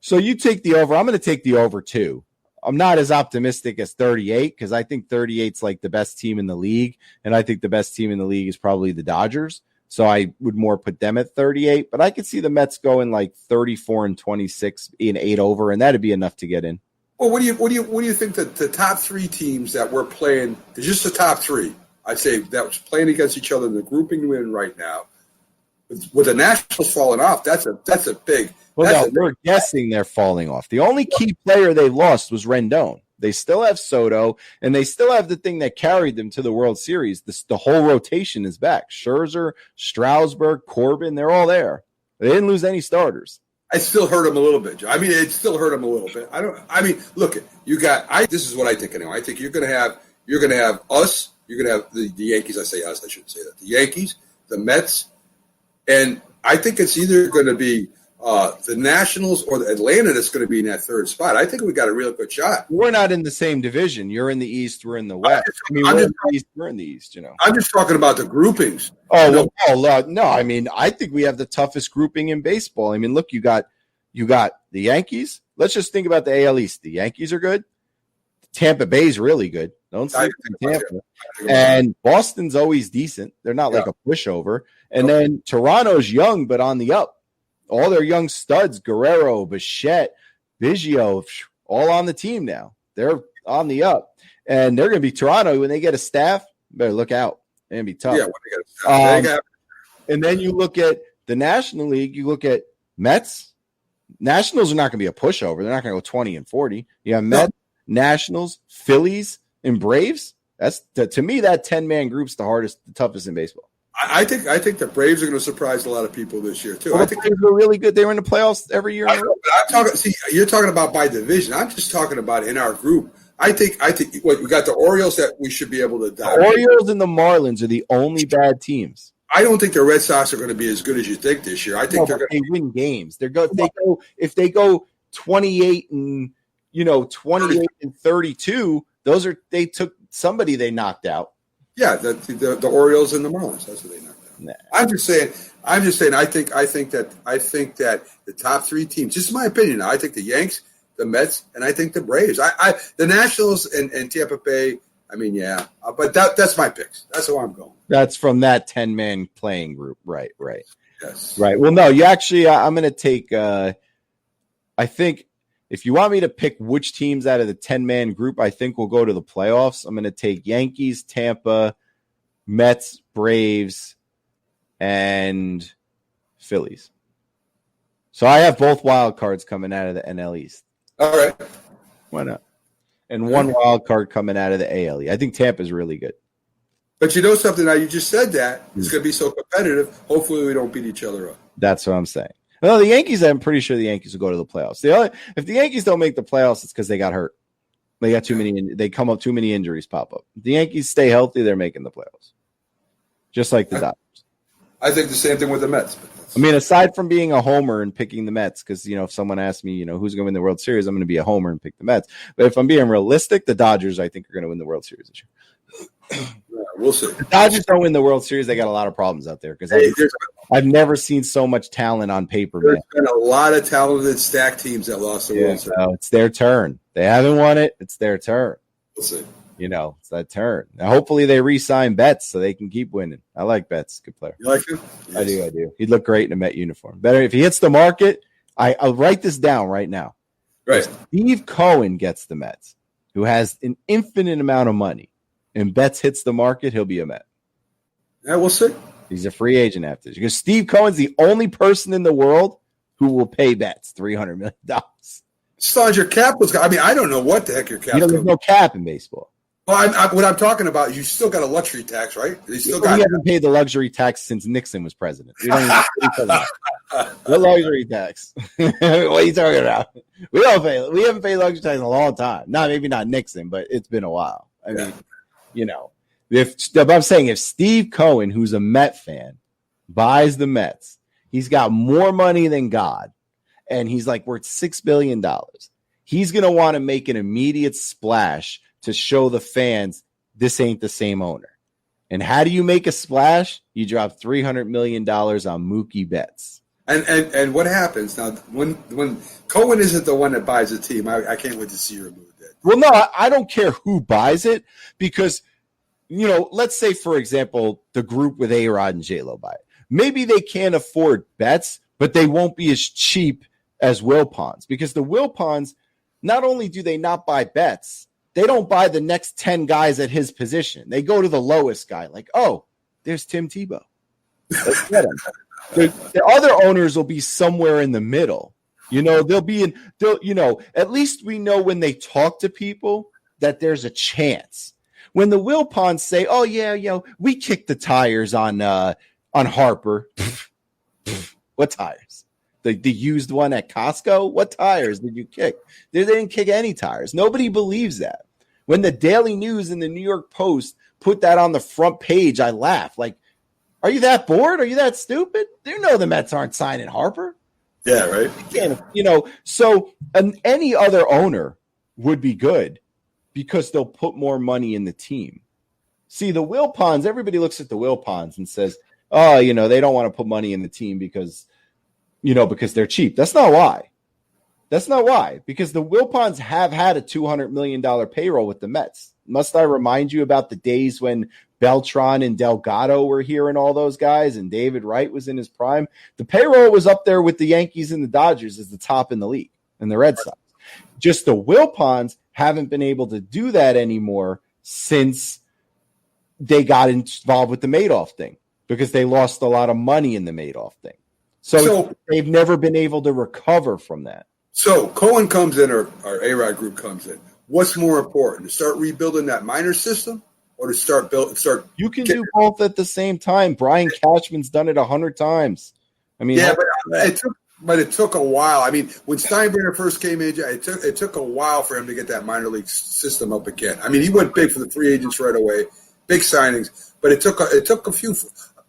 so you take the over. I'm going to take the over too. I'm not as optimistic as 38 because I think 38's like the best team in the league, and I think the best team in the league is probably the Dodgers. So I would more put them at 38, but I could see the Mets going like 34-26 in 8 over, and that'd be enough to get in. Well, what do you think that the top 3 teams that we're playing, just the top 3, I'd say that was playing against each other in the grouping we're in right now, with the Nationals falling off, that's a big. Well, we're guessing they're falling off. The only key player they lost was Rendon. They still have Soto, and they still have the thing that carried them to the World Series. The whole rotation is back. Scherzer, Strasburg, Corbin, they're all there. They didn't lose any starters. I still hurt him a little bit, Joe. I mean, it still hurt him a little bit. Look, this is what I think anyway. I think you're going to have us. You're going to have the Yankees. I say us. I shouldn't say that. The Yankees, the Mets, and I think it's either going to be the Nationals or the Atlanta that's going to be in that third spot. I think we got a real good shot. We're not in the same division. You're in the East. We're in the West. We're in the East. We're in the East. I'm just talking about the groupings. No. I mean, I think we have the toughest grouping in baseball. I mean, look, you got the Yankees. Let's just think about the AL East. The Yankees are good. Tampa Bay's really good. Don't sleep on Tampa. And Boston's always decent. They're not like a pushover. And then Toronto's young, but on the up. All their young studs, Guerrero, Bichette, Biggio, all on the team now. They're on the up. And they're going to be Toronto. When they get a staff, better look out. They're going to be tough. Yeah, when they get a staff. And then you look at the National League, you look at Mets. Nationals are not going to be a pushover. They're not going to go 20-40. You have Mets, Nationals, Phillies, and Braves. That's to me, that 10-man group's the toughest in baseball. I think the Braves are going to surprise a lot of people this year too. I think they were really good. They were in the playoffs every year. You're talking about by division. I'm just talking about in our group. I think we got the Orioles that we should be able to dominate. The Orioles and the Marlins are the only bad teams. I don't think the Red Sox are going to be as good as you think this year. I think they're going to win games. If they go 28 and 32. They took somebody they knocked out. Yeah, the Orioles and the Marlins. That's what they knocked out. Nah. I'm just saying. I think that the top three teams. Just my opinion. I think the Yanks, the Mets, and I think the Braves. The Nationals and Tampa Bay. I mean, yeah, but that's my picks. That's how I'm going. That's from that 10-man playing group, right? Yes. Right. Well, no, you actually. I'm going to take. I think. If you want me to pick which teams out of the 10-man group I think will go to the playoffs, I'm going to take Yankees, Tampa, Mets, Braves, and Phillies. So I have both wild cards coming out of the NL East. All right. Why not? And one wild card coming out of the AL East. I think Tampa's really good. But you know something? Now you just said that. It's going to be so competitive. Hopefully we don't beat each other up. That's what I'm saying. No, the Yankees, I'm pretty sure the Yankees will go to the playoffs. If the Yankees don't make the playoffs, it's because they got hurt. They got too many. They come up too many injuries pop up. If the Yankees stay healthy, they're making the playoffs, just like the Dodgers. I think the same thing with the Mets. I mean, aside from being a homer and picking the Mets, because if someone asks me, who's going to win the World Series, I'm going to be a homer and pick the Mets. But if I'm being realistic, the Dodgers, I think, are going to win the World Series this year. Yeah, we'll see. The Dodgers don't win the World Series. They got a lot of problems out there because I've never seen so much talent on paper. There's been a lot of talented stacked teams that lost the World Series. It's their turn. They haven't won it. It's their turn. We'll see. It's that turn. Now, hopefully they re-sign Betts so they can keep winning. I like Betts. Good player. You like him? Yes. I do. He'd look great in a Met uniform. Better if he hits the market. I'll write this down right now. Right. Steve Cohen gets the Mets, who has an infinite amount of money, and Betts hits the market, he'll be a Met. Yeah, we'll see. He's a free agent after this because Steve Cohen's the only person in the world who will pay Betts $300 million. Still, your cap was. I mean, I don't know what the heck your cap. There's no cap in baseball. Well, what I'm talking about, you still got a luxury tax, right? You still we haven't paid the luxury tax since Nixon was president. We don't the luxury tax. What are you talking about? We haven't paid luxury tax in a long time. Maybe not Nixon, but it's been a while. I mean, I'm saying if Steve Cohen, who's a Met fan, buys the Mets, he's got more money than God, and he's like worth $6 billion. He's going to want to make an immediate splash to show the fans this ain't the same owner. And how do you make a splash? You drop $300 million on Mookie Betts. And what happens now when Cohen isn't the one that buys the team? I can't wait to see you remove that. Well, no, I don't care who buys it because, let's say, for example, the group with A-Rod and J-Lo buy it. Maybe they can't afford Betts, but they won't be as cheap as Wilpons because the Wilpons, not only do they not buy Betts, they don't buy the next 10 guys at his position. They go to the lowest guy, like, oh, there's Tim Tebow. Let's get him. The other owners will be somewhere in the middle. At least we know when they talk to people that there's a chance. When the Wilpons say, oh, yeah, we kicked the tires on Harper. What tires? The used one at Costco? What tires did you kick? They didn't kick any tires. Nobody believes that. When the Daily News and the New York Post put that on the front page, I laugh. Like, are you that bored? Are you that stupid? You know the Mets aren't signing Harper. Yeah, right. So any other owner would be good because they'll put more money in the team. See, the Wilpons, everybody looks at the Wilpons and says, oh, they don't want to put money in the team because they're cheap. That's not why. Because the Wilpons have had a $200 million payroll with the Mets. Must I remind you about the days when Beltran and Delgado were here and all those guys, and David Wright was in his prime? The payroll was up there with the Yankees and the Dodgers as the top in the league, and the Red Sox. Just the Wilpons haven't been able to do that anymore since they got involved with the Madoff thing, because they lost a lot of money in the Madoff thing. So they've never been able to recover from that. So Cohen comes in, or A-Rod Group comes in. What's more important, to start rebuilding that minor system or to start? You can do both at the same time. Brian Cashman's done it 100 times. I mean, yeah, but it took a while. I mean, when Steinbrenner first came in, it took a while for him to get that minor league system up again. I mean, he went big for the free agents right away, big signings, but it took a few,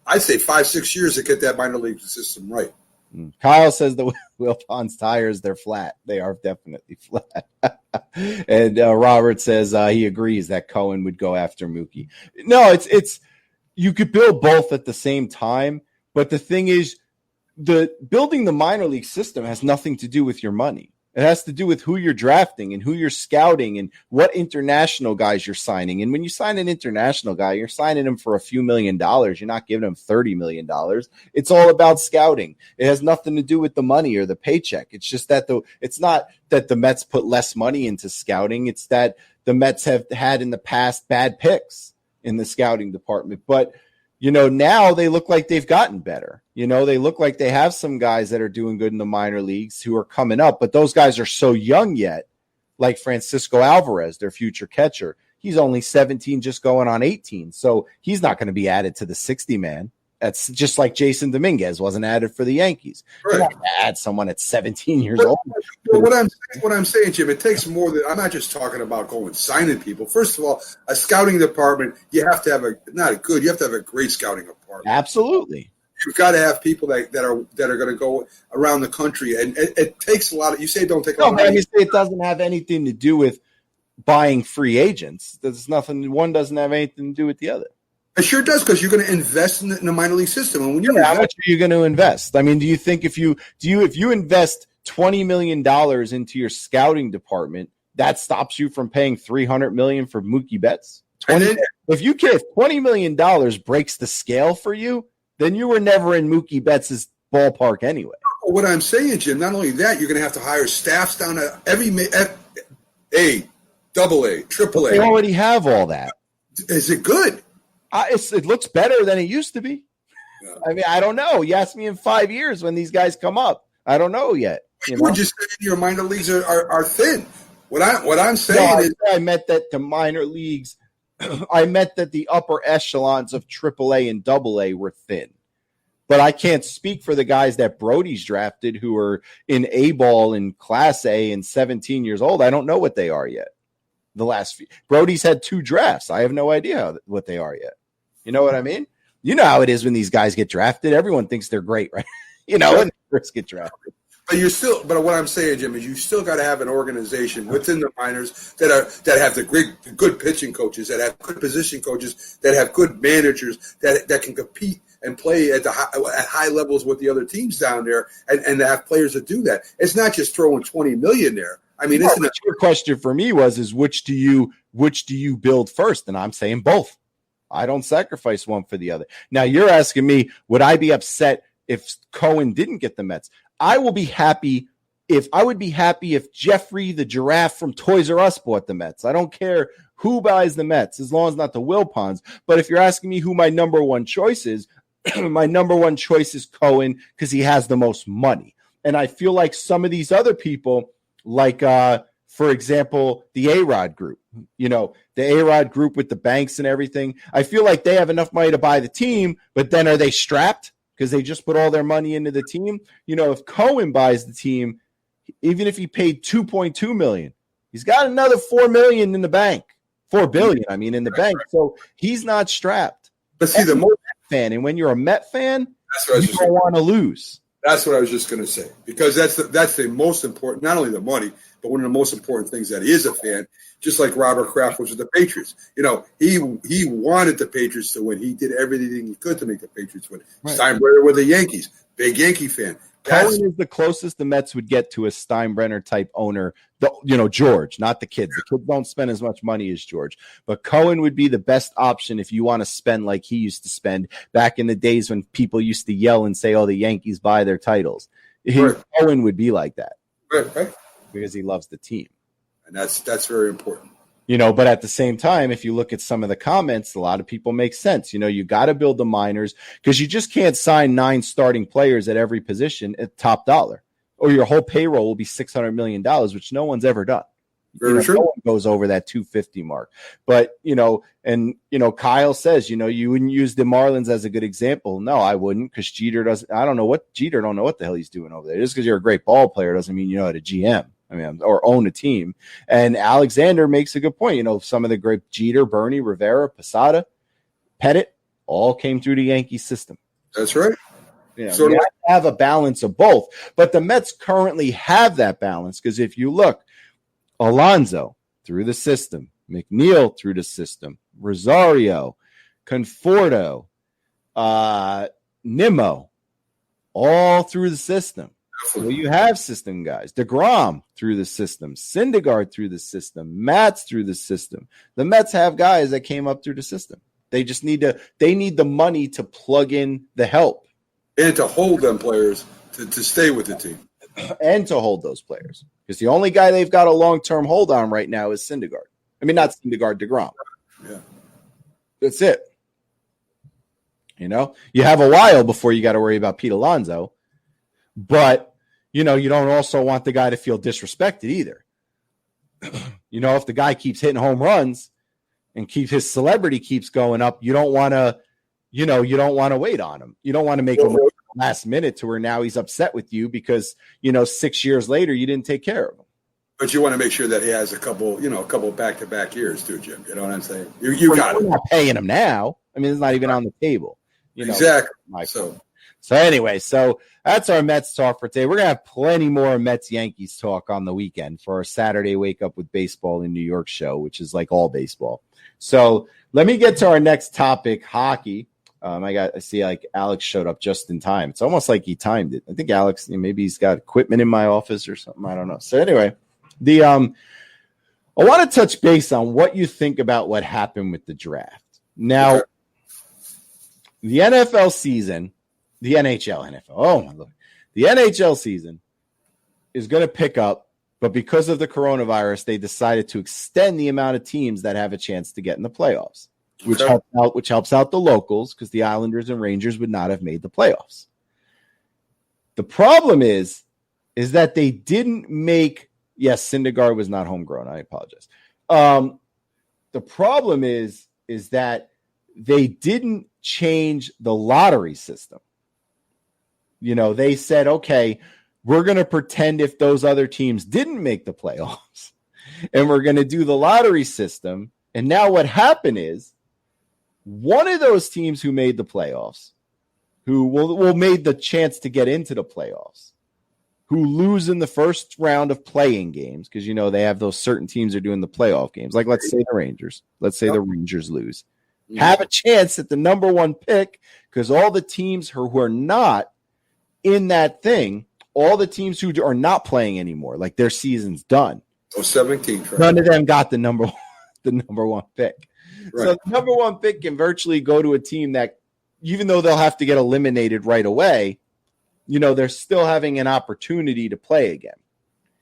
I'd say 5-6 years to get that minor league system right. Kyle says the Wilpons tires, they're flat. They are definitely flat. And Robert says he agrees that Cohen would go after Mookie. No, it's you could build both at the same time, but the thing is, building the minor league system has nothing to do with your money. It has to do with who you're drafting and who you're scouting and what international guys you're signing. And when you sign an international guy, you're signing him for a few $1 million. You're not giving him $30 million. It's all about scouting. It has nothing to do with the money or the paycheck. It's just that it's not that the Mets put less money into scouting. It's that the Mets have had in the past bad picks in the scouting department. But now they look like they've gotten better. They look like they have some guys that are doing good in the minor leagues who are coming up, but those guys are so young yet, like Francisco Alvarez, their future catcher. He's only 17, just going on 18. So he's not going to be added to the 60-man. That's just like Jason Dominguez wasn't added for the Yankees. Right. You're not going to add someone at 17 years old. What I'm saying, Jim, it takes more than – I'm not just talking about going signing people. First of all, a scouting department, you have to have you have to have a great scouting department. Absolutely. You've got to have people that are going to go around the country, and it takes a lot of – you say it don't take a lot of money. I mean, it doesn't have anything to do with buying free agents. There's nothing – one doesn't have anything to do with the other. It sure does, because you're going to invest in the minor league system. And when how much are you going to invest? I mean, do you think if you invest $20 million into your scouting department, that stops you from paying $300 million for Mookie Betts? If $20 million breaks the scale for you, then you were never in Mookie Betts' ballpark anyway. What I'm saying, Jim, not only that, you're going to have to hire staffs down at every A, double A, triple A. They already have all that. Is it good? It looks better than it used to be. Yeah. I mean, I don't know. You ask me in 5 years when these guys come up. I don't know yet. You were just saying your minor leagues are thin. What I'm saying is, I meant that the minor leagues, I meant that the upper echelons of AAA and AA were thin. But I can't speak for the guys that Brody's drafted who are in A-ball in Class A and 17 years old. I don't know what they are yet. Brody's had 2 drafts. I have no idea what they are yet. You know what I mean? You know how it is when these guys get drafted. Everyone thinks they're great, right? When they first get drafted. But what I'm saying, Jim, is you still got to have an organization within the minors that have the good pitching coaches, that have good position coaches, that have good managers, that can compete and play at high levels with the other teams down there, and to have players that do that. It's not just throwing $20 million there. I mean, your question for me was which do you build first? And I'm saying both. I don't sacrifice one for the other. Now you're asking me, would I be upset if Cohen didn't get the Mets? I would be happy if Jeffrey the giraffe from Toys R Us bought the Mets. I don't care who buys the Mets as long as not the Wilpons. But if you're asking me who my number one choice is, my number one choice is Cohen because he has the most money. And I feel like some of these other people, like, for example, the A-Rod group, the A-Rod group with the banks and everything, I feel like they have enough money to buy the team, but then are they strapped? because they just put all their money into the team. You know, if Cohen buys the team, even if he paid $2.2 million, he's got another $4 million in the bank. $4 billion, I mean, in the bank. So he's not strapped. But see, the most fan, and when you're a Met fan, that's what I was you don't want to lose. That's what I was just going to say, because that's the most important, not only the money, but one of the most important things that he is a fan, just like Robert Kraft was with the Patriots. You know, he wanted the Patriots to win. He did everything he could to make the Patriots win. Right. Steinbrenner with the Yankees, big Yankee fan. Cohen is the closest the Mets would get to a Steinbrenner type owner. George, not the kids. The kids don't spend as much money as George, but Cohen would be the best option if you want to spend like he used to spend back in the days when people used to yell and say, "Oh, the Yankees buy their titles." Right. Cohen would be like that, right? Because he loves the team, and that's very important. You know, but at the same time, if you look at some of the comments, a lot of people make sense. You know, you got to build the minors because you just can't sign 9 starting players at every position at top dollar, or your whole payroll will be $600 million, which no one's ever done. Very true. No one goes over that 250 mark. But, Kyle says, you wouldn't use the Marlins as a good example. No, I wouldn't, because Jeter don't know what the hell he's doing over there. Just because you're a great ball player doesn't mean you know how to GM. I mean, or own a team. And Alexander makes a good point. You know, some of the great Jeter, Bernie, Rivera, Posada, Pettit, all came through the Yankee system. That's right. You have to have a balance of both. But the Mets currently have that balance because if you look, Alonso through the system, McNeil through the system, Rosario, Conforto, Nimmo, all through the system. So you have system guys. DeGrom through the system. Syndergaard through the system. Matz through the system. The Mets have guys that came up through the system. They just need the money to plug in the help. And to hold them players to stay with the team. And to hold those players. Because the only guy they've got a long-term hold on right now is Syndergaard. I mean, not Syndergaard, DeGrom. Yeah. That's it. You know? You have a while before you got to worry about Pete Alonso. But, you don't also want the guy to feel disrespected either. If the guy keeps hitting home runs and his celebrity keeps going up, you don't want to, wait on him. You don't want to make him last minute to where now he's upset with you because, 6 years later, you didn't take care of him. But you want to make sure that he has a couple back-to-back years too, Jim. You know what I'm saying? You got it. We're not paying him now. I mean, it's not even on the table. Exactly. So anyway, that's our Mets talk for today. We're going to have plenty more Mets-Yankees talk on the weekend for our Saturday Wake Up with Baseball in New York show, which is like all baseball. So let me get to our next topic, hockey. I see like Alex showed up just in time. It's almost like he timed it. I think Alex, maybe he's got equipment in my office or something. I don't know. So anyway, I want to touch base on what you think about what happened with the draft. Now, the NFL season, the NHL. Oh my Lord. The NHL season is going to pick up, but because of the coronavirus, they decided to extend the amount of teams that have a chance to get in the playoffs, which helps out the locals because the Islanders and Rangers would not have made the playoffs. The problem is that they didn't make. Yes, Syndergaard was not homegrown. I apologize. The problem is that they didn't change the lottery system. They said, okay, we're going to pretend if those other teams didn't make the playoffs, and we're going to do the lottery system. And now what happened is one of those teams who made the playoffs, who will made the chance to get into the playoffs, who lose in the first round of playing games, because, they have those certain teams are doing the playoff games. Like, let's say the Rangers. Let's say the Rangers lose. Have a chance at the number one pick because all the teams who are not in that thing, all the teams who are not playing anymore, like their season's done. 17. None of them got the number one pick. Right. So the number one pick can virtually go to a team that, even though they'll have to get eliminated right away, they're still having an opportunity to play again.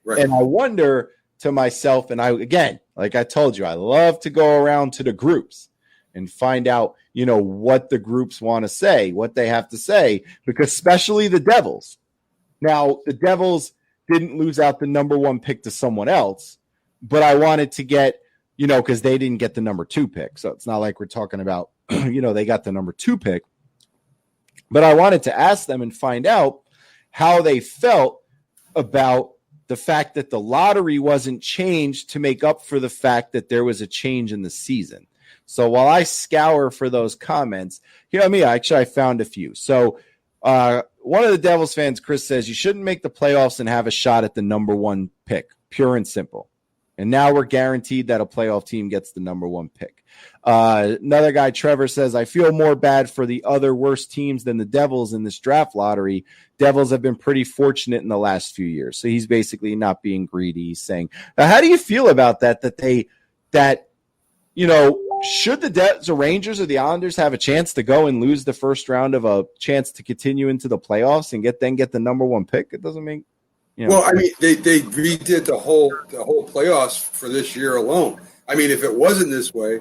Right. And I wonder to myself, and again, like I told you, I love to go around to the groups and find out, what the groups want to say, what they have to say, because especially the Devils. Now, the Devils didn't lose out the number one pick to someone else, but I wanted to get, because they didn't get the number 2 pick. So it's not like we're talking about, they got the number 2 pick. But I wanted to ask them and find out how they felt about the fact that the lottery wasn't changed to make up for the fact that there was a change in the season. So while I scour for those comments, hear me, I found a few. So one of the Devils fans, Chris, says you shouldn't make the playoffs and have a shot at the number one pick, pure and simple. And now we're guaranteed that a playoff team gets the number one pick. Another guy, Trevor, says, I feel more bad for the other worse teams than the Devils in this draft lottery. Devils have been pretty fortunate in the last few years. So he's basically not being greedy. He's saying, now, how do you feel about that? Should the Rangers or the Islanders have a chance to go and lose the first round of a chance to continue into the playoffs and get the number one pick? It doesn't make. Well, I mean, they redid the whole playoffs for this year alone. I mean, if it wasn't this way,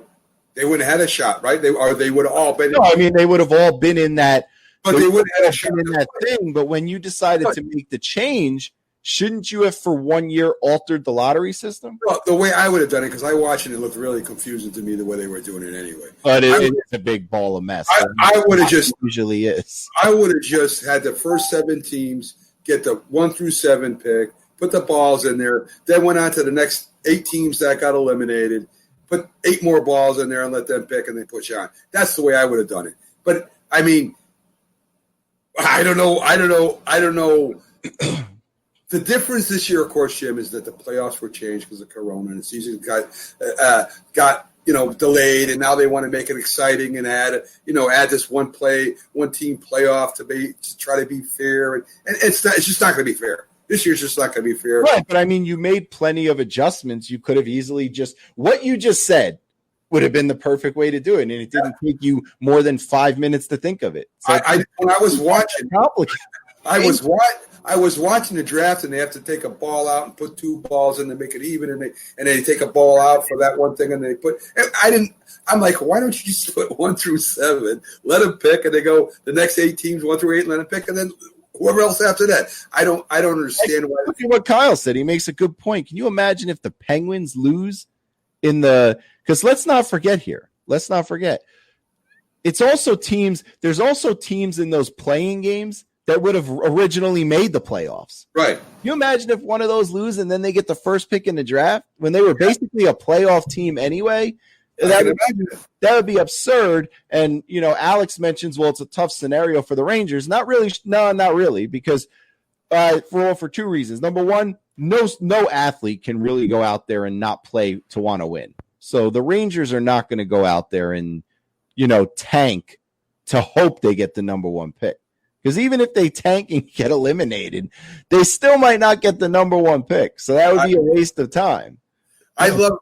they wouldn't have had a shot, right? They would have all been. No, I mean, they would have all been in that. But they would have had a shot in that thing. But when you decided to make the change, shouldn't you have for 1 year altered the lottery system? Well, the way I would have done it, because I watched it, it looked really confusing to me the way they were doing it anyway. But it's a big ball of mess. I would have just usually is. I would have just had the first 7 teams get the 1 through 7 pick, put the balls in there, then went on to the next 8 teams that got eliminated, put 8 more balls in there and let them pick and they push on. That's the way I would have done it. But I mean, I don't know. The difference this year, of course, Jim, is that the playoffs were changed because of Corona and the season got delayed, and now they want to make it exciting and add this one team playoff to try to be fair, and it's just not going to be fair. This year's just not going to be fair. Right, but I mean, you made plenty of adjustments. You could have easily what you just said would have been the perfect way to do it, and it didn't take you more than 5 minutes to think of it. So when I was watching, I was watching the draft, and they have to take a ball out and put 2 balls in to make it even, and they take a ball out for that one thing, and they put. And I'm like, why don't you just put 1 through 7, let them pick, and they go the next 8 teams 1 through 8, and let them pick, and then whoever else after that. I don't understand why. Look at what Kyle said. He makes a good point. Can you imagine if the Penguins lose because let's not forget here. Let's not forget. It's also teams. There's also teams in those playing games that would have originally made the playoffs. Right. Can you imagine if one of those lose and then they get the first pick in the draft when they were basically a playoff team anyway? That would be absurd. And, Alex mentions, well, it's a tough scenario for the Rangers. Not really. No, not really. Because for 2 reasons. Number one, no athlete can really go out there and not play to want to win. So the Rangers are not going to go out there and, tank to hope they get the number one pick. Because even if they tank and get eliminated, they still might not get the number one pick. So that would be a waste of time. I love,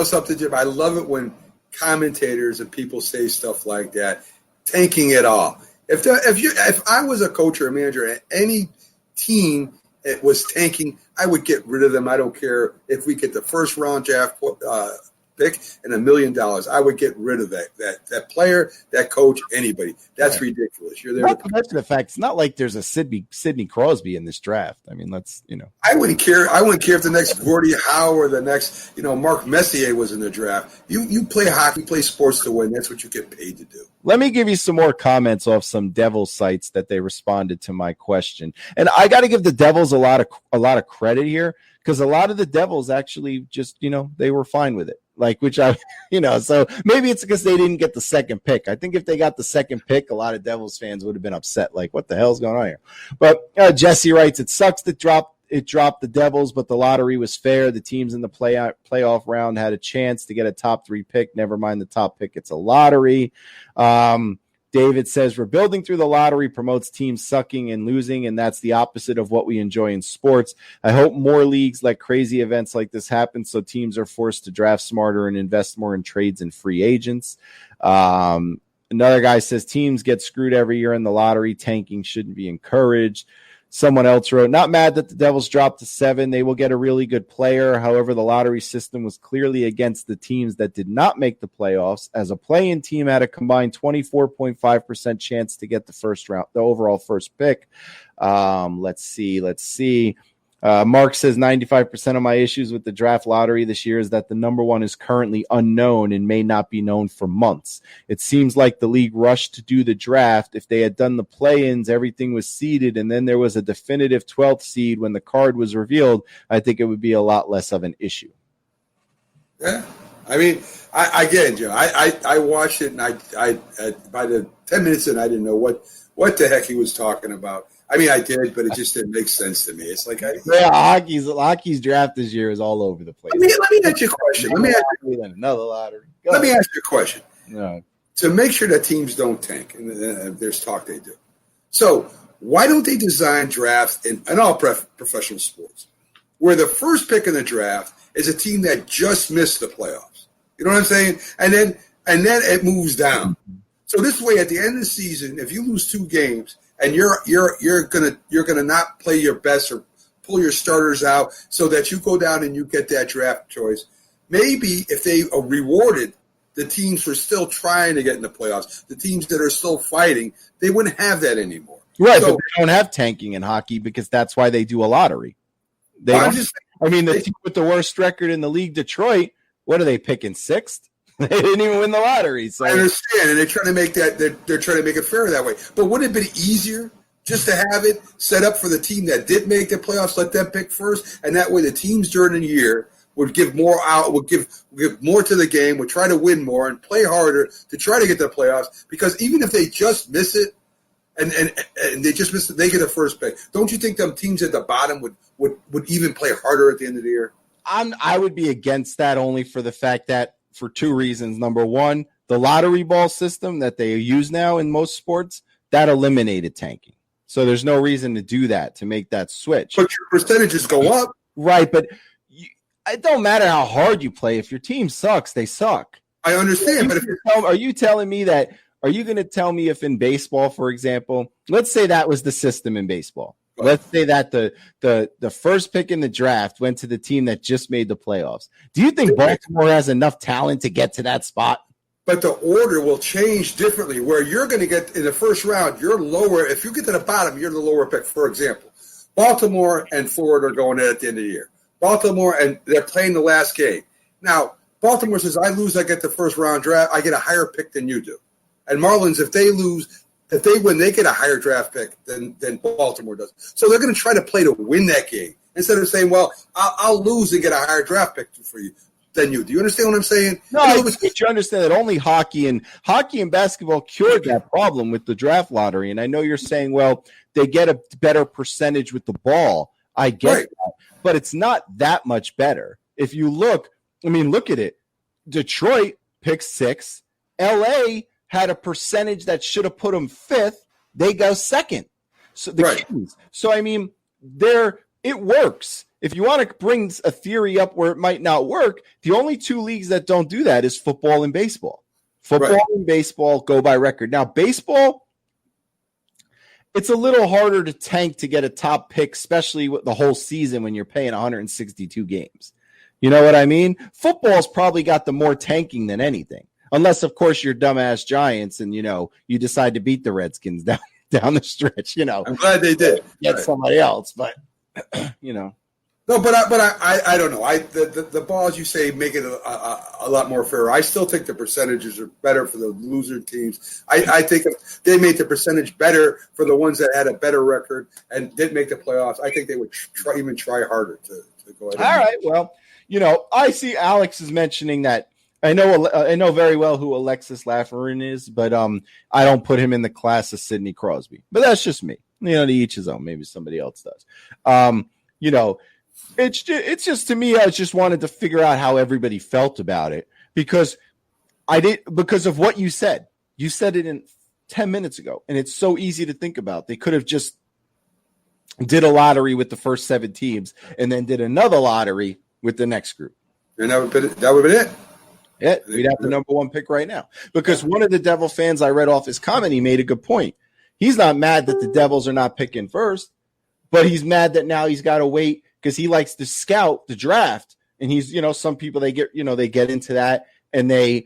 something, Jim? I love it when commentators and people say stuff like that, tanking it all. If I was a coach or a manager at any team that was tanking, I would get rid of them. I don't care if we get the first round draft pick and $1 million. I would get rid of that player, that coach, anybody. That's ridiculous. You're there. Not to mention the fact it's not like there's a Sidney Crosby in this draft. I mean, I wouldn't care. I wouldn't care if the next Gordie Howe or the next, Mark Messier was in the draft. You play hockey, play sports to win. That's what you get paid to do. Let me give you some more comments off some Devils sites that they responded to my question. And I got to give the Devils a lot of credit here because a lot of the Devils actually just, they were fine with it. So maybe it's because they didn't get the second pick. I think if they got the second pick, a lot of Devils fans would have been upset. Like, what the hell's going on here? But Jesse writes, it sucks that dropped the Devils, but the lottery was fair. The teams in the playoff round had a chance to get a top 3 pick. Never mind the top pick. It's a lottery. David says, rebuilding through the lottery promotes teams sucking and losing, and that's the opposite of what we enjoy in sports. I hope more leagues let crazy events like this happen so teams are forced to draft smarter and invest more in trades and free agents. Another guy says, teams get screwed every year in the lottery. Tanking shouldn't be encouraged. Someone else wrote, not mad that the Devils dropped to 7. They will get a really good player. However, the lottery system was clearly against the teams that did not make the playoffs, as a play-in team had a combined 24.5% chance to get the overall first pick. Let's see. Mark says 95% of my issues with the draft lottery this year is that the number one is currently unknown and may not be known for months. It seems like the league rushed to do the draft. If they had done the play-ins, everything was seeded, and then there was a definitive 12th seed when the card was revealed, I think it would be a lot less of an issue. Yeah. I mean, again, Joe, I watched it, and I by the 10 minutes in, I didn't know what the heck he was talking about. I mean, I did, but it just didn't make sense to me. It's like, hockey's draft this year is all over the place. Let me ask you a question. Let me another lottery. Let me ask you a question. No. To make sure that teams don't tank, and there's talk they do. So why don't they design drafts in all professional sports where the first pick in the draft is a team that just missed the playoffs? You know what I'm saying? And then it moves down. So this way, at the end of the season, if you lose 2 games and you're gonna not play your best or pull your starters out so that you go down and you get that draft choice, maybe if they rewarded the teams for still trying to get in the playoffs, the teams that are still fighting, they wouldn't have that anymore. Right, so, but they don't have tanking in hockey because that's why they do a lottery. The team with the worst record in the league, Detroit, what are they picking, 6th? They didn't even win the lottery. So I understand, and they're trying to make that they're trying to make it fair that way. But wouldn't it have been easier just to have it set up for the team that did make the playoffs, let them pick first, and that way the teams during the year would give more out, would give more to the game, would try to win more and play harder to try to get the playoffs. Because even if they just miss it, and they just miss it, they get the first pick. Don't you think them teams at the bottom would even play harder at the end of the year? I would be against that only for the fact that for 2 reasons. Number one, the lottery ball system that they use now in most sports, that eliminated tanking. So there's no reason to do that, to make that switch. But your percentages go up. Right, but it don't matter how hard you play. If your team sucks, they suck. I understand, but are you telling me that – are you going to tell me if in baseball, for example, let's say that was the system in baseball. Let's say that the first pick in the draft went to the team that just made the playoffs. Do you think Baltimore has enough talent to get to that spot? But the order will change differently, where you're going to get in the first round, you're lower. If you get to the bottom, you're the lower pick. For example, Baltimore and Florida are going in at the end of the year. Baltimore, and they're playing the last game. Now, Baltimore says, I lose, I get the first round draft. I get a higher pick than you do. And Marlins, if they lose, if they win, they get a higher draft pick than Baltimore does. So they're going to try to play to win that game instead of saying, well, I'll lose and get a higher draft pick for you than you. Do you understand what I'm saying? No, I think you understand that only hockey and basketball cured that problem with the draft lottery. And I know you're saying, well, they get a better percentage with the ball. I get that. But it's not that much better. If you look at it. Detroit picked 6. L.A. had a percentage that should have put them 5th. They go 2nd. So Kings. So it works. If you want to bring a theory up where it might not work, the only 2 leagues that don't do that is football and baseball. Football and baseball go by record. Now, baseball, it's a little harder to tank to get a top pick, especially with the whole season when you're paying 162 games. You know what I mean? Football's probably got the more tanking than anything. Unless, of course, you're dumbass Giants and, you decide to beat the Redskins down the stretch, I'm glad they did. Get somebody else, but, No, but I don't know. The balls you say make it a lot more fair. I still think the percentages are better for the loser teams. I think if they made the percentage better for the ones that had a better record and didn't make the playoffs, I think they would try harder to go ahead. All right. Well, I see Alex is mentioning that. I know very well who Alexis Lafreniere is, but I don't put him in the class of Sidney Crosby. But that's just me. To each his own. Maybe somebody else does. It's just to me, I just wanted to figure out how everybody felt about it because of what you said. You said it in 10 minutes ago, and it's so easy to think about. They could have just did a lottery with the first 7 teams and then did another lottery with the next group. And that would have been it. Yeah, we'd have the number 1 pick right now. Because one of the Devil fans I read off his comment, he made a good point. He's not mad that the Devils are not picking first, but he's mad that now he's got to wait because he likes to scout the draft. And he's, some people they get into that and they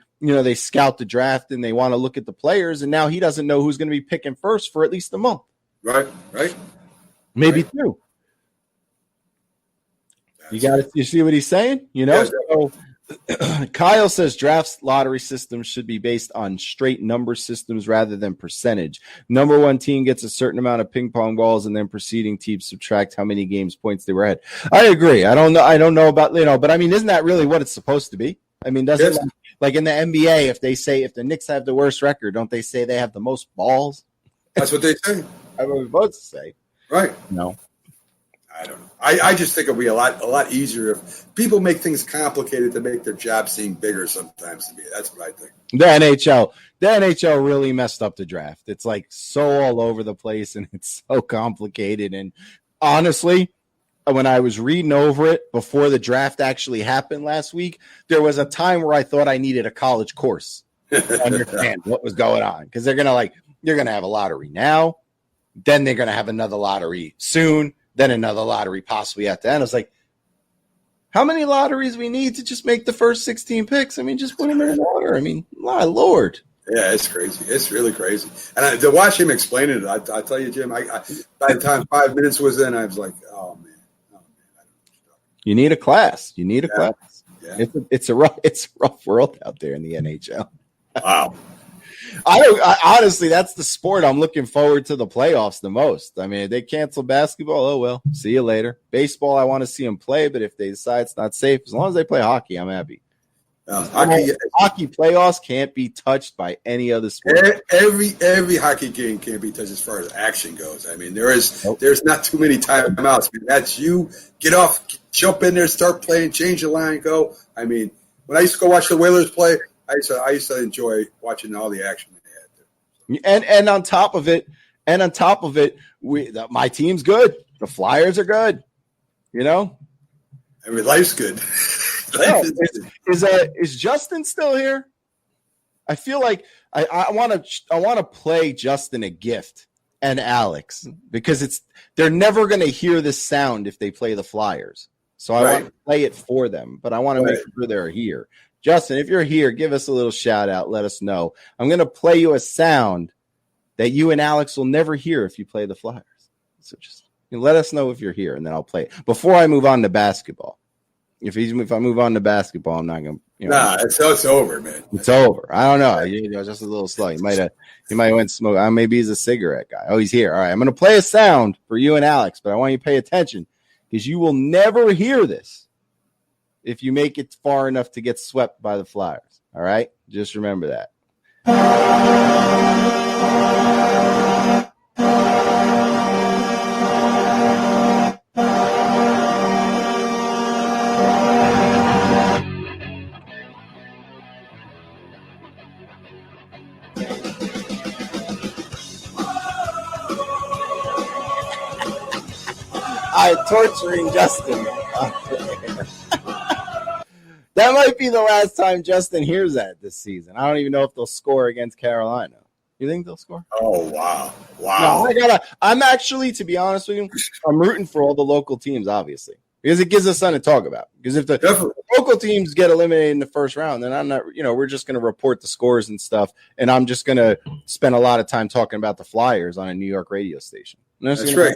scout the draft and they want to look at the players. And now he doesn't know who's going to be picking first for at least a month. Right. Maybe 2. You see what he's saying? You know, so Kyle says drafts lottery systems should be based on straight number systems rather than percentage. Number one team gets a certain amount of ping pong balls, and then preceding teams subtract how many games points they were ahead. I agree. I don't know about, but I mean, isn't that really what it's supposed to be? I mean, doesn't like in the NBA, if the Knicks have the worst record, don't they say they have the most balls? That's what they say. I was about to say. Right. No. I don't know. I just think it'll be a lot easier if people make things complicated to make their job seem bigger sometimes to me. That's what I think. The NHL really messed up the draft. It's like so all over the place and it's so complicated. And honestly, when I was reading over it before the draft actually happened last week, there was a time where I thought I needed a college course to understand what was going on. Because they're going to have a lottery now. Then they're going to have another lottery soon. Then another lottery possibly at the end. I was like, how many lotteries we need to just make the first 16 picks? I mean, just put them in order. I mean, my Lord. Yeah, it's crazy. It's really crazy. And to watch him explain it, I tell you, Jim, I by the time 5 minutes was in, I was like, oh, man. I don't know. You need a class. You need a class. Yeah. It's a rough world out there in the NHL. Wow. I honestly, that's the sport I'm looking forward to the playoffs the most. I mean, if they cancel basketball, oh well, see you later. Baseball, I want to see them play, but if they decide it's not safe, as long as they play hockey, I'm happy. Hockey playoffs can't be touched by any other sport. Every hockey game can't be touched as far as action goes. I mean, there's not too many timeouts. I mean, that's you get off, jump in there, start playing, change the line, go. I mean, when I used to go watch the Whalers play, I used to enjoy watching all the action they had there. And on top of it, my team's good. The Flyers are good. You know, I mean, life's good. Is Justin still here? I feel like I want to play Justin a gift and Alex because they're never going to hear this sound if they play the Flyers. So I want to play it for them, but I want to make sure they're here. Justin, if you're here, give us a little shout out. Let us know. I'm going to play you a sound that you and Alex will never hear if you play the Flyers. So just let us know if you're here, and then I'll play it. Before I move on to basketball. If I move on to basketball, I'm not going to. It's over, man. It's over. I don't know. Just a little slow. He might have went smoke. Maybe he's a cigarette guy. Oh, he's here. All right. I'm going to play a sound for you and Alex, but I want you to pay attention because you will never hear this if you make it far enough to get swept by the Flyers. All right? Just remember that. I'm torturing Justin. That might be the last time Justin hears that this season. I don't even know if they'll score against Carolina. You think they'll score? Oh, wow. No, I'm actually, to be honest with you, I'm rooting for all the local teams, obviously, because it gives us something to talk about. Because if the local teams get eliminated in the first round, then I'm not, we're just going to report the scores and stuff, and I'm just going to spend a lot of time talking about the Flyers on a New York radio station. That's right.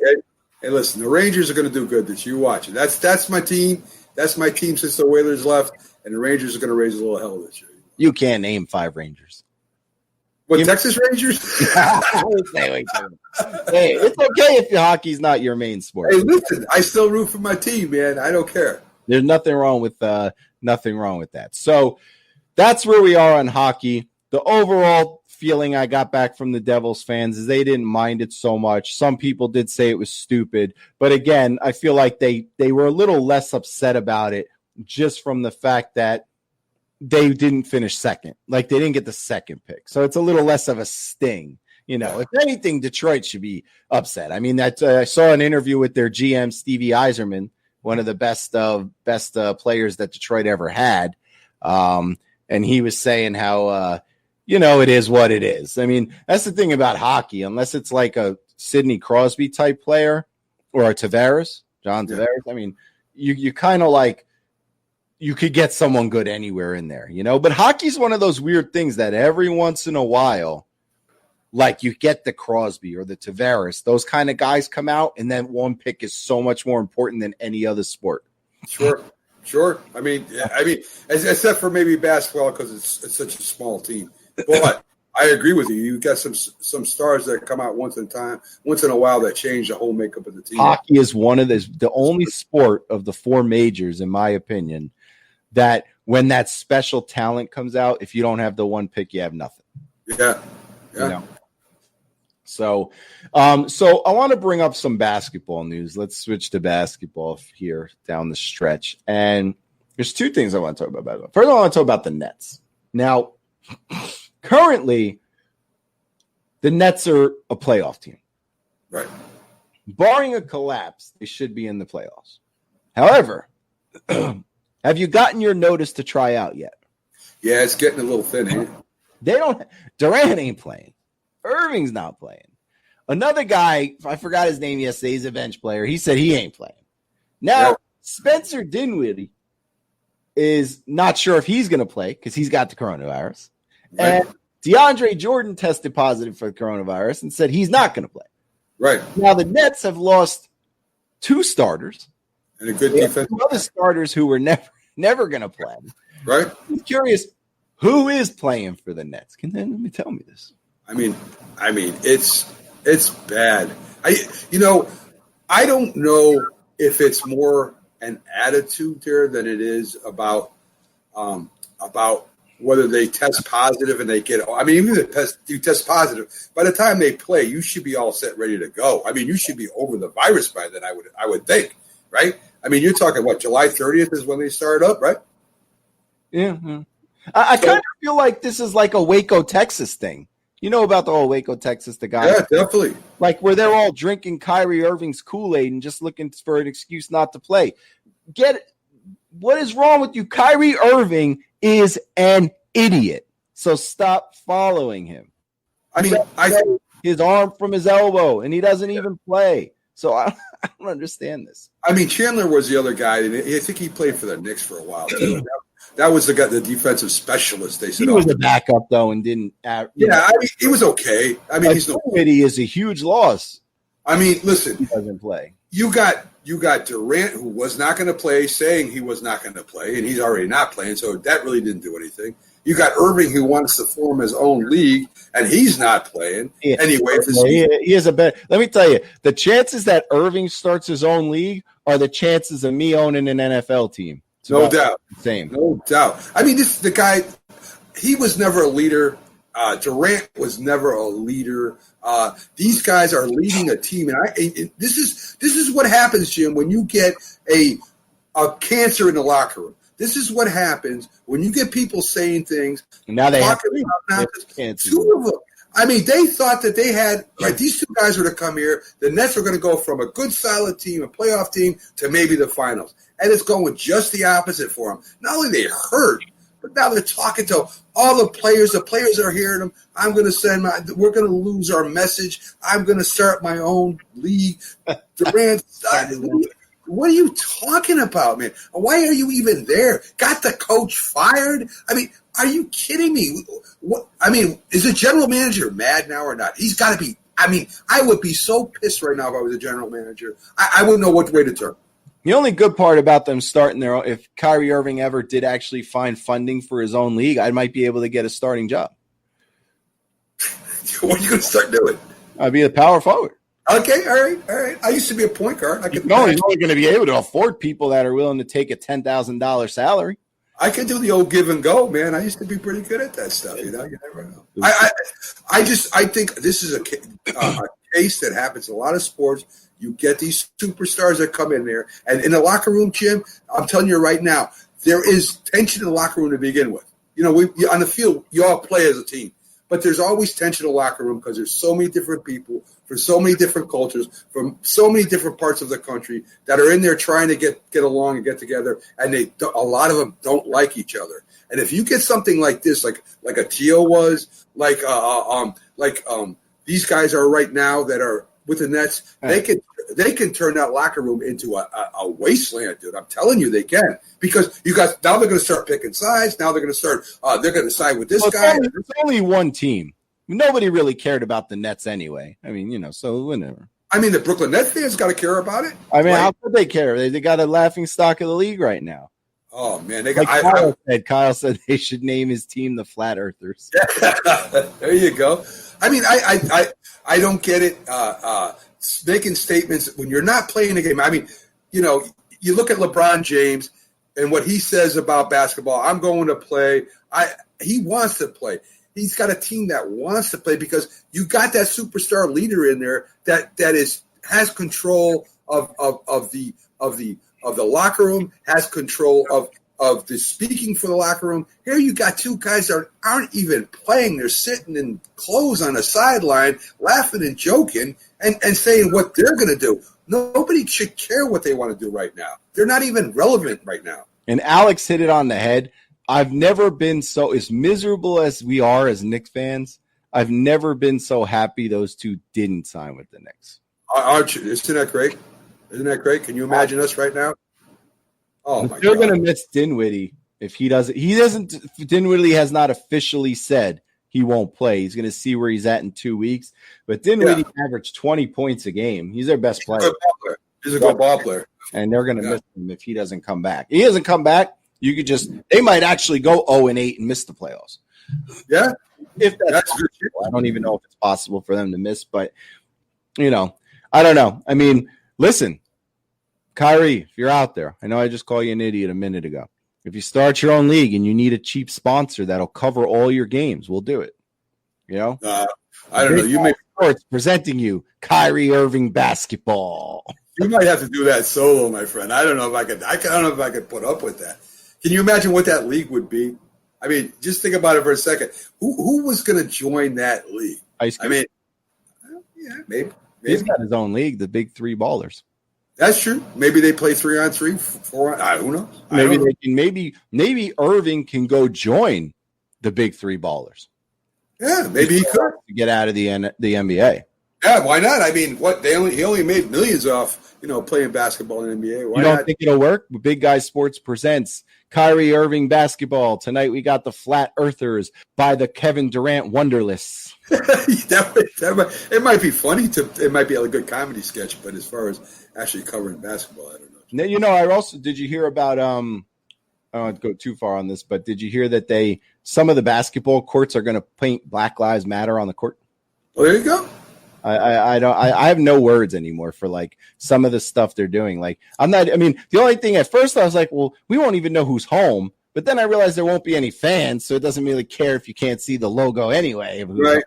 Hey, listen, the Rangers are going to do good this year. Watch it. That's my team. That's my team since the Whalers left, and the Rangers are going to raise a little hell this year. You can't name 5 Rangers. What, Texas Rangers? Hey, it's okay if your hockey's not your main sport. Hey, listen, I still root for my team, man. I don't care. There's nothing wrong with that. So that's where we are on hockey. The overall feeling I got back from the Devils fans is they didn't mind it so much. Some people did say it was stupid, but again, I feel like they were a little less upset about it just from the fact that they didn't finish second. Like they didn't get the second pick. So it's a little less of a sting. If anything, Detroit should be upset. I mean, I saw an interview with their GM, Stevie Yzerman, one of the best players that Detroit ever had. And he was saying how, it is what it is. I mean, that's the thing about hockey, unless it's like a Sidney Crosby type player or a Tavares, John Tavares. I mean, you kind of like, you could get someone good anywhere in there, but hockey's one of those weird things that every once in a while, like you get the Crosby or the Tavares, those kind of guys come out, and then one pick is so much more important than any other sport. Sure. I mean, except for maybe basketball because it's such a small team. But I agree with you. You got some stars that come out once in a while that change the whole makeup of the team. Hockey is one of the only sport of the four majors, in my opinion, that when that special talent comes out, if you don't have the one pick, you have nothing. Yeah. You know? So I want to bring up some basketball news. Let's switch to basketball here down the stretch. And there's two things I want to talk about. First, I want to talk about the Nets. Now, currently, the Nets are a playoff team. Right. Barring a collapse, they should be in the playoffs. However, have you gotten your notice to try out yet? Yeah, it's getting a little thin, ain't it? They don't. Durant ain't playing. Irving's not playing. Another guy, I forgot his name yesterday, he's a bench player. He said he ain't playing. Now, Spencer Dinwiddie is not sure if he's going to play because he's got the coronavirus. Right. And DeAndre Jordan tested positive for the coronavirus and said he's not going to play. Right. Now, the Nets have lost two starters. And a good defense. Two other starters who were never going to play. Right. I'm curious, who is playing for the Nets? Can let me tell me this. I mean, it's bad. I don't know if it's more an attitude there than it is about whether they test positive and they get. I mean, even if you test positive, by the time they play, you should be all set, ready to go. I mean, you should be over the virus by then. I would think, right? I mean, you're talking July 30th is when they start up, right? Yeah. I kind of feel like this is like a Waco, Texas thing. You know about the whole Waco, Texas, the guy? Yeah, definitely. Like where they're all drinking Kyrie Irving's Kool-Aid and just looking for an excuse not to play. What is wrong with you? Kyrie Irving is an idiot. So stop following him. I mean, his arm from his elbow, and he doesn't even play. So I don't understand this. I mean, Chandler was the other guy, and I think he played for the Knicks for a while, too. That was the guy, the defensive specialist. They said he was a backup though, and didn't. I mean, he was okay. I mean, he is a huge loss. I mean, listen, he doesn't play. You got Durant, who was not going to play, saying he was not going to play, and he's already not playing, so that really didn't do anything. You got Irving, who wants to form his own league, and he's not playing anyway. He is a bet. Let me tell you, the chances that Irving starts his own league are the chances of me owning an NFL team. No doubt. Same. No doubt. I mean, the guy, he was never a leader. Durant was never a leader. These guys are leading a team. And this is what happens, Jim, when you get a cancer in the locker room. This is what happens when you get people saying things. And now they have two of them. I mean, they thought that they had, these two guys were to come here. The Nets were going to go from a good, solid team, a playoff team, to maybe the finals. And it's going just the opposite for them. Not only they hurt, but now they're talking to all the players. The players are hearing them. I'm going to we're going to lose our message. I'm going to start my own league. Durant, what are you talking about, man? Why are you even there? Got the coach fired? I mean, are you kidding me? Is the general manager mad now or not? He's got to be. I mean, I would be so pissed right now if I was a general manager. I wouldn't know what way to turn. The only good part about them starting their own, if Kyrie Irving ever did actually find funding for his own league, I might be able to get a starting job. What are you going to start doing? I'd be a power forward. Okay, all right. I used to be a point guard. He's only going to be able to afford people that are willing to take a $10,000 salary. I can do the old give and go, man. I used to be pretty good at that stuff. You never know. I think this is a case that happens in a lot of sports. You get these superstars that come in there, and in the locker room, Jim, I'm telling you right now, there is tension in the locker room to begin with. You know, on the field, you all play as a team, but there's always tension in the locker room because there's so many different people from so many different cultures, from so many different parts of the country that are in there trying to get along and get together, and a lot of them don't like each other. And if you get something like this, like a Tio was, like these guys are right now that are with the Nets, they can turn that locker room into a wasteland, dude. I'm telling you, they can, because you guys now they're going to start picking sides. Now they're going to start. They're going to side with this guy. It's only one team. Nobody really cared about the Nets anyway. I mean, so whatever. I mean, the Brooklyn Nets fans got to care about it. I mean, how could they care? They got a laughing stock of the league right now. Oh man, they got. Kyle said they should name his team the Flat Earthers. There you go. I mean, I don't get it. Making statements when you're not playing a game. I mean, you look at LeBron James and what he says about basketball. I'm going to play. He wants to play. He's got a team that wants to play because you got that superstar leader in there that has control of the locker room, has control of the speaking for the locker room. Here you got two guys that aren't even playing. They're sitting in clothes on the sideline, laughing and joking and saying what they're going to do. Nobody should care what they want to do right now. They're not even relevant right now. And Alex hit it on the head. I've never been so, as miserable as we are as Knicks fans, I've never been so happy those two didn't sign with the Knicks. Aren't you? Isn't that great? Isn't that great? Can you imagine us right now? Oh, my God. They're going to miss Dinwiddie if he doesn't. Dinwiddie has not officially said he won't play. He's going to see where he's at in 2 weeks. But Dinwiddie averaged 20 points a game. He's their best player. He's a good ball player. And they're going to miss him if he doesn't come back. If he doesn't come back, they might actually go 0-8 and miss the playoffs. Yeah. If that's possible. I don't even know if it's possible for them to miss, but, I don't know. I mean, listen, Kyrie, if you're out there, I know I just called you an idiot a minute ago. If you start your own league and you need a cheap sponsor that'll cover all your games, we'll do it. I don't know. You may Sports presenting you Kyrie Irving basketball. You might have to do that solo, my friend. I don't know if I could. I don't know if I could put up with that. Can you imagine what that league would be? I mean, just think about it for a second. Who was going to join that league? I mean, maybe. He's got his own league, the Big Three Ballers. That's true. Maybe they play 3-on-3, 4-on. Who knows? Maybe Irving can go join the Big Three Ballers. Yeah, maybe he could get out of the NBA. Yeah, why not? I mean, he only made millions off playing basketball in the NBA. Why you don't not? think it'll work? Big Guy Sports presents Kyrie Irving basketball. Tonight we got the Flat Earthers by the Kevin Durant Wonderlists. It might be funny. It might be a good comedy sketch, but as far as actually covering basketball, I don't know. I also did you hear about I don't want to go too far on this, but did you hear that some of the basketball courts are going to paint Black Lives Matter on the court? Oh, there you go. I have no words anymore for like some of the stuff they're doing. Like the only thing at first I was like, well, we won't even know who's home. But then I realized there won't be any fans, so it doesn't really care if you can't see the logo anyway. Right.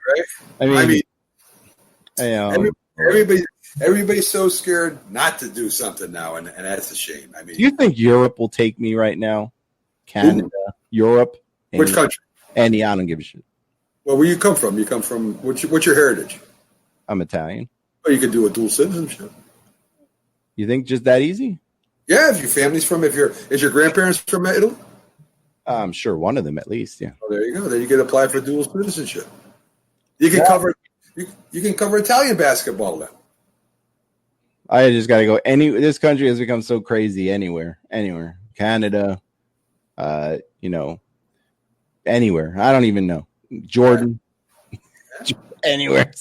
I mean, everybody's so scared not to do something now, and that's a shame. I mean, do you think Europe will take me right now? Canada, Europe, which country? I don't give a shit. Well, where you come from? You come from what's your heritage? I'm Italian. Well, you could do a dual citizenship. You think just that easy? Yeah, if your family's is your grandparents from Italy? I'm sure one of them at least, yeah. Oh, there you go. Then you can apply for dual citizenship. You can cover Italian basketball then. I just got to go. This country has become so crazy anywhere. Canada, anywhere. I don't even know. Jordan. Anywhere.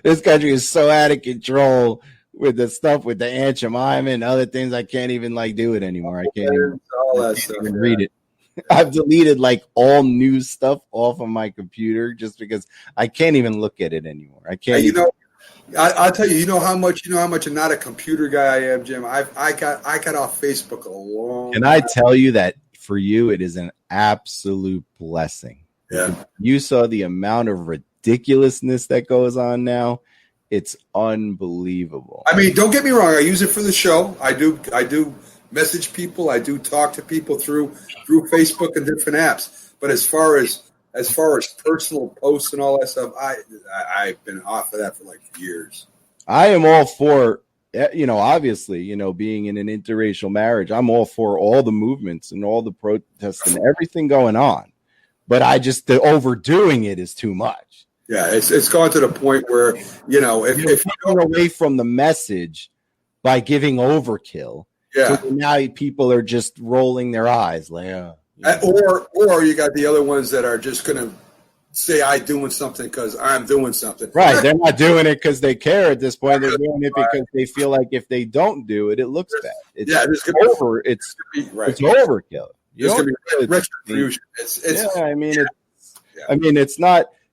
This country is so out of control with the stuff with the Aunt Jemima and other things. I can't even do it anymore. I can't even read it. I've deleted all news stuff off of my computer just because I can't even look at it anymore. I can't. I'll tell you. You know how much I'm not a computer guy I am, Jim. I got off Facebook a long. Can I tell you that for you it is an absolute blessing. Yeah. You saw the amount of ridiculousness that goes on now. It's unbelievable. I mean, don't get me wrong. I use it for the show. I do message people. I do talk to people through Facebook and different apps. But as far as personal posts and all that stuff, I've been off of that for years. I am all for, obviously, being in an interracial marriage. I'm all for all the movements and all the protests and everything going on. But the overdoing it is too much. Yeah, it's gone to the point where, if you go away from the message by giving overkill. Yeah. So now people are just rolling their eyes. Or you got the other ones that are just going to say I'm doing something because I'm doing something. Right. They're not doing it because they care at this point. They're doing it because they feel like if they don't do it, it looks bad. It's over. It's overkill. There's going to be retribution.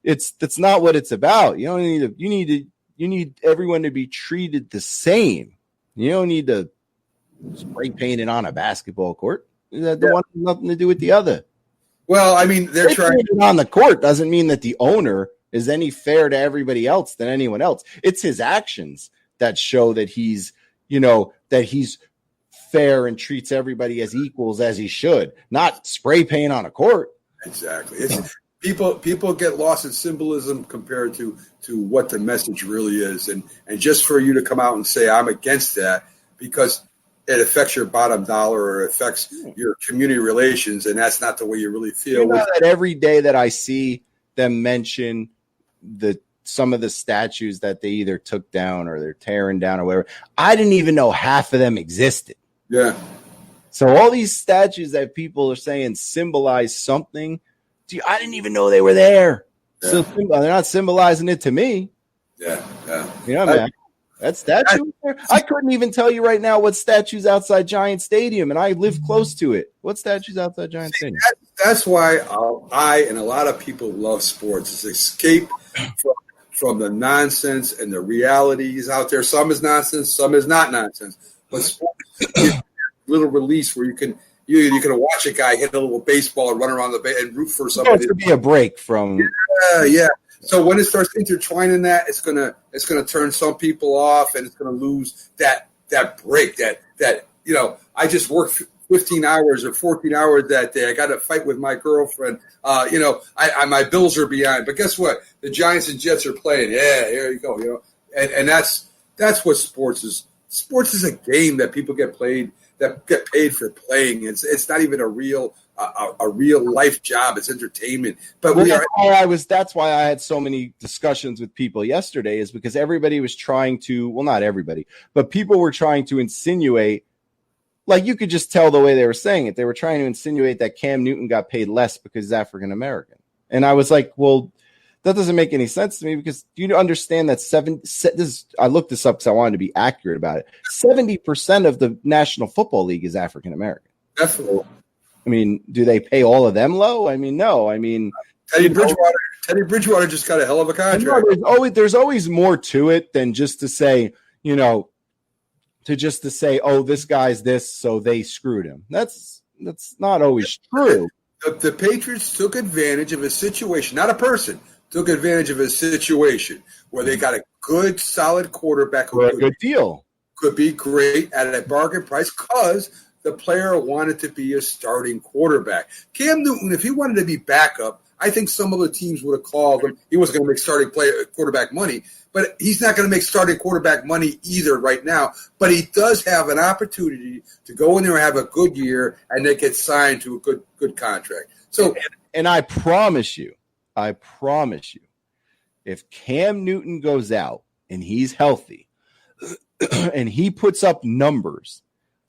It's not what it's about. You need everyone to be treated the same. You don't need to spray paint it on a basketball court. The one has nothing to do with the other. Well, I mean, they're trying on the court doesn't mean that the owner is any fair to everybody else than anyone else. It's his actions that show that he's fair and treats everybody as equals as he should, not spray paint on a court. Exactly. People get lost in symbolism compared to what the message really is. And just for you to come out and say, I'm against that because it affects your bottom dollar or it affects your community relations, and that's not the way you really feel. That every day that I see them mention some of the statues that they either took down or they're tearing down or whatever, I didn't even know half of them existed. Yeah. So all these statues that people are saying symbolize something, I didn't even know they were there. Yeah. So they're not symbolizing it to me. Yeah. Man. That statue? I couldn't even tell you right now what statue's outside Giant Stadium, and I live close to it. What statue's outside Giant Stadium? That's why I and a lot of people love sports. It's escape from the nonsense and the realities out there. Some is nonsense, some is not nonsense. But sports is a little release where you can watch a guy hit a little baseball and run around the base and root for somebody. It could be a break from. Yeah. So when it starts intertwining that, it's gonna turn some people off, and it's gonna lose that break. That I just worked 15 hours or 14 hours that day. I got to fight with my girlfriend. My bills are behind. But guess what? The Giants and Jets are playing. Yeah, there you go. And that's what sports is. Sports is a game that people get paid for playing. It's not even a real life job. It's entertainment. But that's why I had so many discussions with people yesterday, is because everybody was trying to, well, not everybody, but people were trying to insinuate, like you could just tell the way they were saying it. They were trying to insinuate that Cam Newton got paid less because he's African American. And I was like, well, that doesn't make any sense to me, because you understand that I looked this up because I wanted to be accurate about it. 70% of the National Football League is African American. Definitely. I mean, do they pay all of them low? I mean, no. I mean, Teddy Bridgewater just got a hell of a contract. There's always more to it than just to say, oh, this guy's this, so they screwed him. That's not always true. The Patriots took advantage of a situation, not a person. Took advantage of a situation where they got a good, solid quarterback who a good deal. Could be great at a bargain price because the player wanted to be a starting quarterback. Cam Newton, if he wanted to be backup, I think some other teams would have called him. He wasn't going to make starting quarterback money, but he's not going to make starting quarterback money either right now. But he does have an opportunity to go in there and have a good year and then get signed to a good contract. So, and I promise you, if Cam Newton goes out and he's healthy and he puts up numbers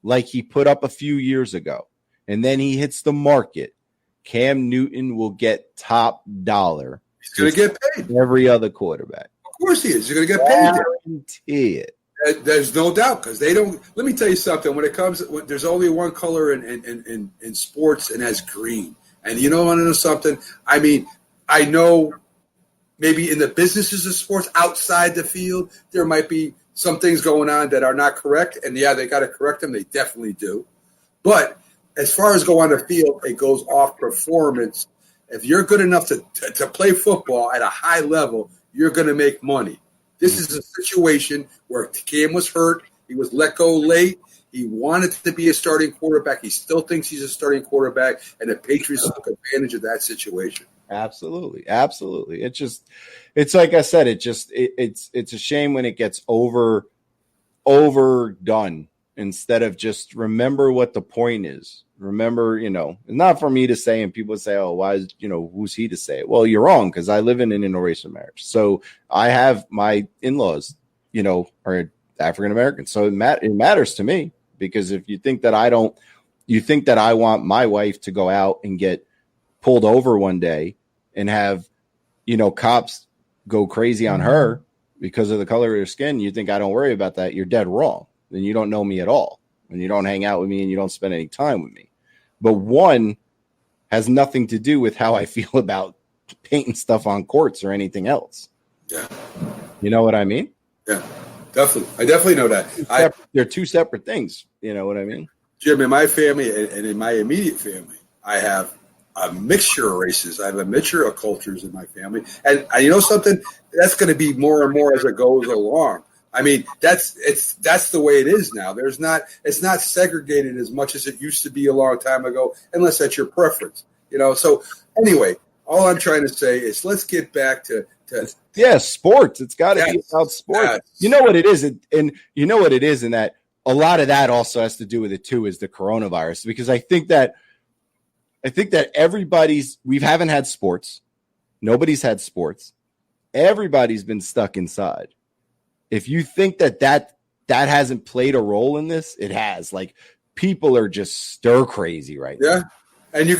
like he put up a few years ago, and then he hits the market, Cam Newton will get top dollar. He's going to get paid. Every other quarterback. Of course he is. He's going to get paid. Guarantee it. There's no doubt, because they don't. Let me tell you something. There's only one color in sports, and that's green. And you know, want to know something? I mean, I know maybe in the businesses of sports outside the field, there might be some things going on that are not correct. And yeah, they got to correct them. They definitely do. But as far as go on the field, it goes off performance. If you're good enough to play football at a high level, you're going to make money. This is a situation where Cam was hurt. He was let go late. He wanted to be a starting quarterback. He still thinks he's a starting quarterback, and the Patriots took advantage of that situation. Absolutely. It's like I said, it's a shame when it gets overdone instead of just remember what the point is. Remember, it's not for me to say, and people say, oh, why is, who's he to say it? Well, you're wrong, because I live in an interracial marriage. So I have my in-laws, are African American. So it matters to me, because if you think that I want my wife to go out and get pulled over one day and have cops go crazy on her because of the color of her skin, you think I don't worry about that, you're dead wrong. Then you don't know me at all, and you don't hang out with me, and you don't spend any time with me. But one has nothing to do with how I feel about painting stuff on courts or anything else. Yeah. You know what I mean? Yeah, definitely. I definitely know that. They're two separate things. You know what I mean? Jim, in my family and in my immediate family, I have a mixture of races. I have a mixture of cultures in my family. And you know something? That's going to be more and more as it goes along. I mean, that's the way it is now. It's not segregated as much as it used to be a long time ago, unless that's your preference. So anyway, all I'm trying to say is let's get back to sports. It's got to be about sports. Yes. You know what it is, and you know what it is, and that a lot of that also has to do with it too, is the coronavirus. Because I think that we haven't had sports. Nobody's had sports. Everybody's been stuck inside. If you think that hasn't played a role in this, it has. Like, people are just stir crazy right now. Yeah. And you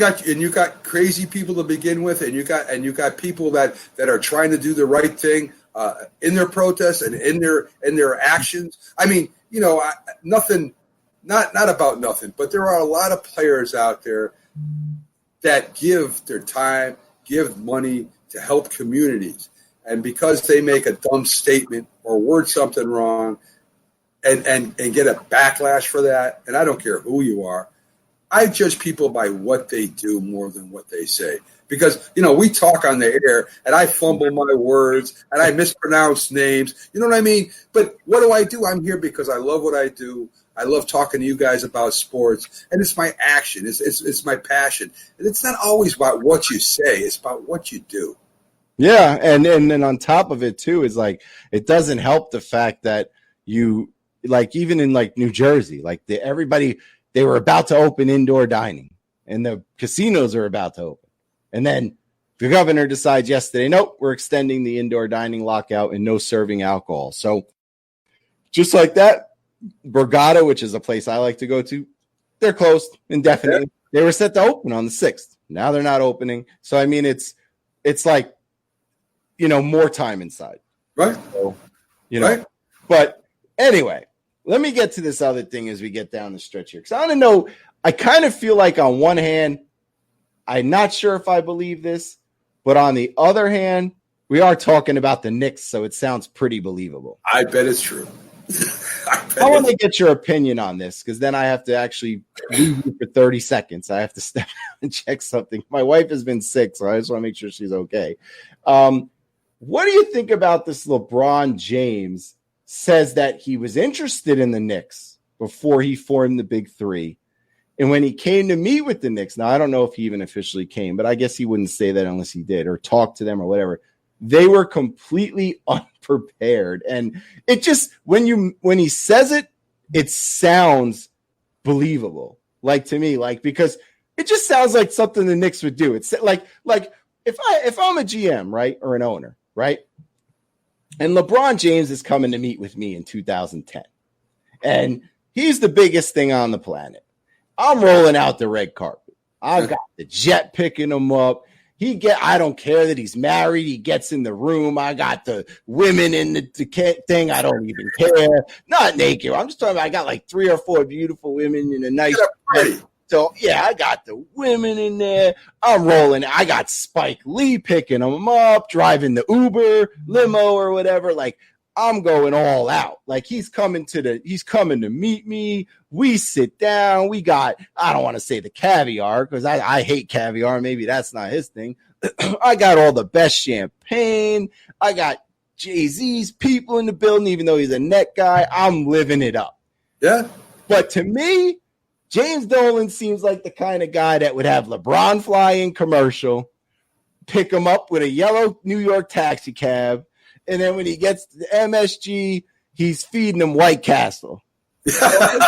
got crazy people to begin with, and you got people that are trying to do the right thing in their protests and in their actions. I mean, nothing, not about nothing, but there are a lot of players out there that give their time, give money to help communities, and because they make a dumb statement or word something wrong, and get a backlash for that, and I don't care who you are. I judge people by what they do more than what they say. Because, we talk on the air, and I fumble my words, and I mispronounce names. You know what I mean? But what do? I'm here because I love what I do. I love talking to you guys about sports, and it's my action. It's my passion. And it's not always about what you say. It's about what you do. Yeah, and then on top of it, too, is like, it doesn't help the fact that you, like, even in, like, New Jersey, like, they were about to open indoor dining, and the casinos are about to open. And then the governor decides yesterday, nope, we're extending the indoor dining lockout and no serving alcohol. So just like that, Borgata, which is a place I like to go to, they're closed indefinitely. Yeah. They were set to open on the 6th. Now they're not opening. So, I mean, it's like, more time inside. Right. So, right. But anyway, let me get to this other thing as we get down the stretch here. Because I don't know, I kind of feel like on one hand, I'm not sure if I believe this, but on the other hand, we are talking about the Knicks, so it sounds pretty believable. I bet it's true. I want to get your opinion on this, because then I have to actually leave you for 30 seconds. I have to step out and check something. My wife has been sick, so I just want to make sure she's okay. What do you think about this? LeBron James says that he was interested in the Knicks before he formed the Big Three. And when he came to meet with the Knicks, now I don't know if he even officially came, but I guess he wouldn't say that unless he did, or talk to them or whatever. They were completely unprepared. And it just, when he says it, it sounds believable. Like, to me, like, because it just sounds like something the Knicks would do. It's like if I'm a GM, right, or an owner, right, and LeBron James is coming to meet with me in 2010, and he's the biggest thing on the planet. I'm rolling out the red carpet. I've got the jet picking him up. I don't care that he's married. He gets in the room. I got the women in the thing. I don't even care. Not naked. I'm just talking about, I got like 3 or 4 beautiful women in a nice bed. So, yeah, I got the women in there. I'm rolling. I got Spike Lee picking them up, driving the Uber limo or whatever. Like, I'm going all out. Like, he's coming to meet me. We sit down. We got, I don't want to say the caviar, because I hate caviar. Maybe that's not his thing. I got all the best champagne. I got Jay-Z's people in the building, even though he's a net guy. I'm living it up. Yeah. But to me, James Dolan seems like the kind of guy that would have LeBron fly in commercial, pick him up with a yellow New York taxi cab, and then when he gets to the MSG, he's feeding him White Castle. I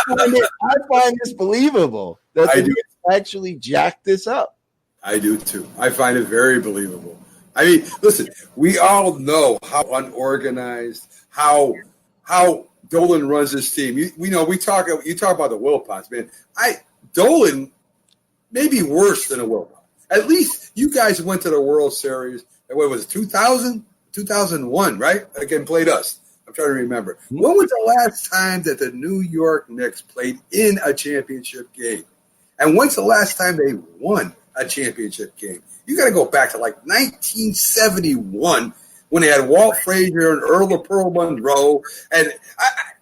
find this believable. I do actually jack this up. I do too. I find it very believable. I mean, listen, we all know how unorganized, how Dolan runs his team. You talk about the Wilpots, man. Dolan may be worse than a Wilpot. At least you guys went to the World Series what was it, 2000? 2001, right? Again, played us. I'm trying to remember. When was the last time that the New York Knicks played in a championship game? And when's the last time they won a championship game? You got to go back to like 1971 when they had Walt Frazier and Earl of Pearl Monroe. And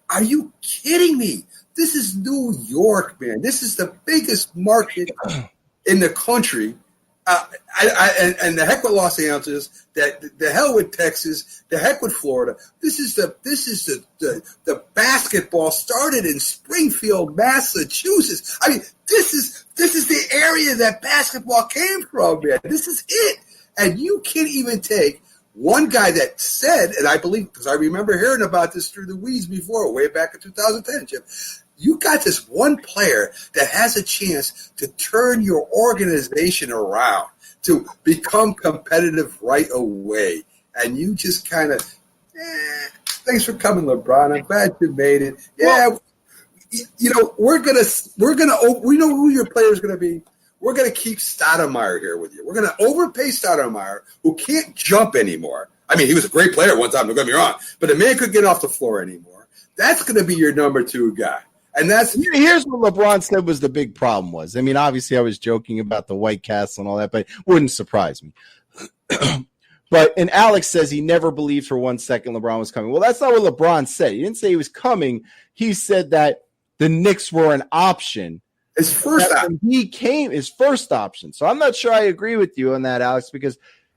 are you kidding me? This is New York, man. This is the biggest market in the country. And the heck with Los Angeles, the hell with Texas, the heck with Florida. This is the basketball started in Springfield, Massachusetts. I mean, this is the area that basketball came from, man. This is it. And you can't even take one guy that said, and I believe, because I remember hearing about this through the weeds before, way back in 2010, Jim. You got this one player that has a chance to turn your organization around, to become competitive right away. And you just kind of, thanks for coming, LeBron. I'm glad you made it. Yeah, we know who your player is going to be. We're going to keep Stoudemire here with you. We're going to overpay Stoudemire, who can't jump anymore. I mean, he was a great player at one time, don't get me wrong, but the man couldn't get off the floor anymore. That's going to be your number 2 guy. And here's what LeBron said was the big problem was. I mean, obviously I was joking about the White Castle and all that, but it wouldn't surprise me. And Alex says he never believed for 1 second LeBron was coming. Well, that's not what LeBron said. He didn't say he was coming. He said that the Knicks were an option. His first option. He came his first option. So I'm not sure I agree with you on that, Alex, because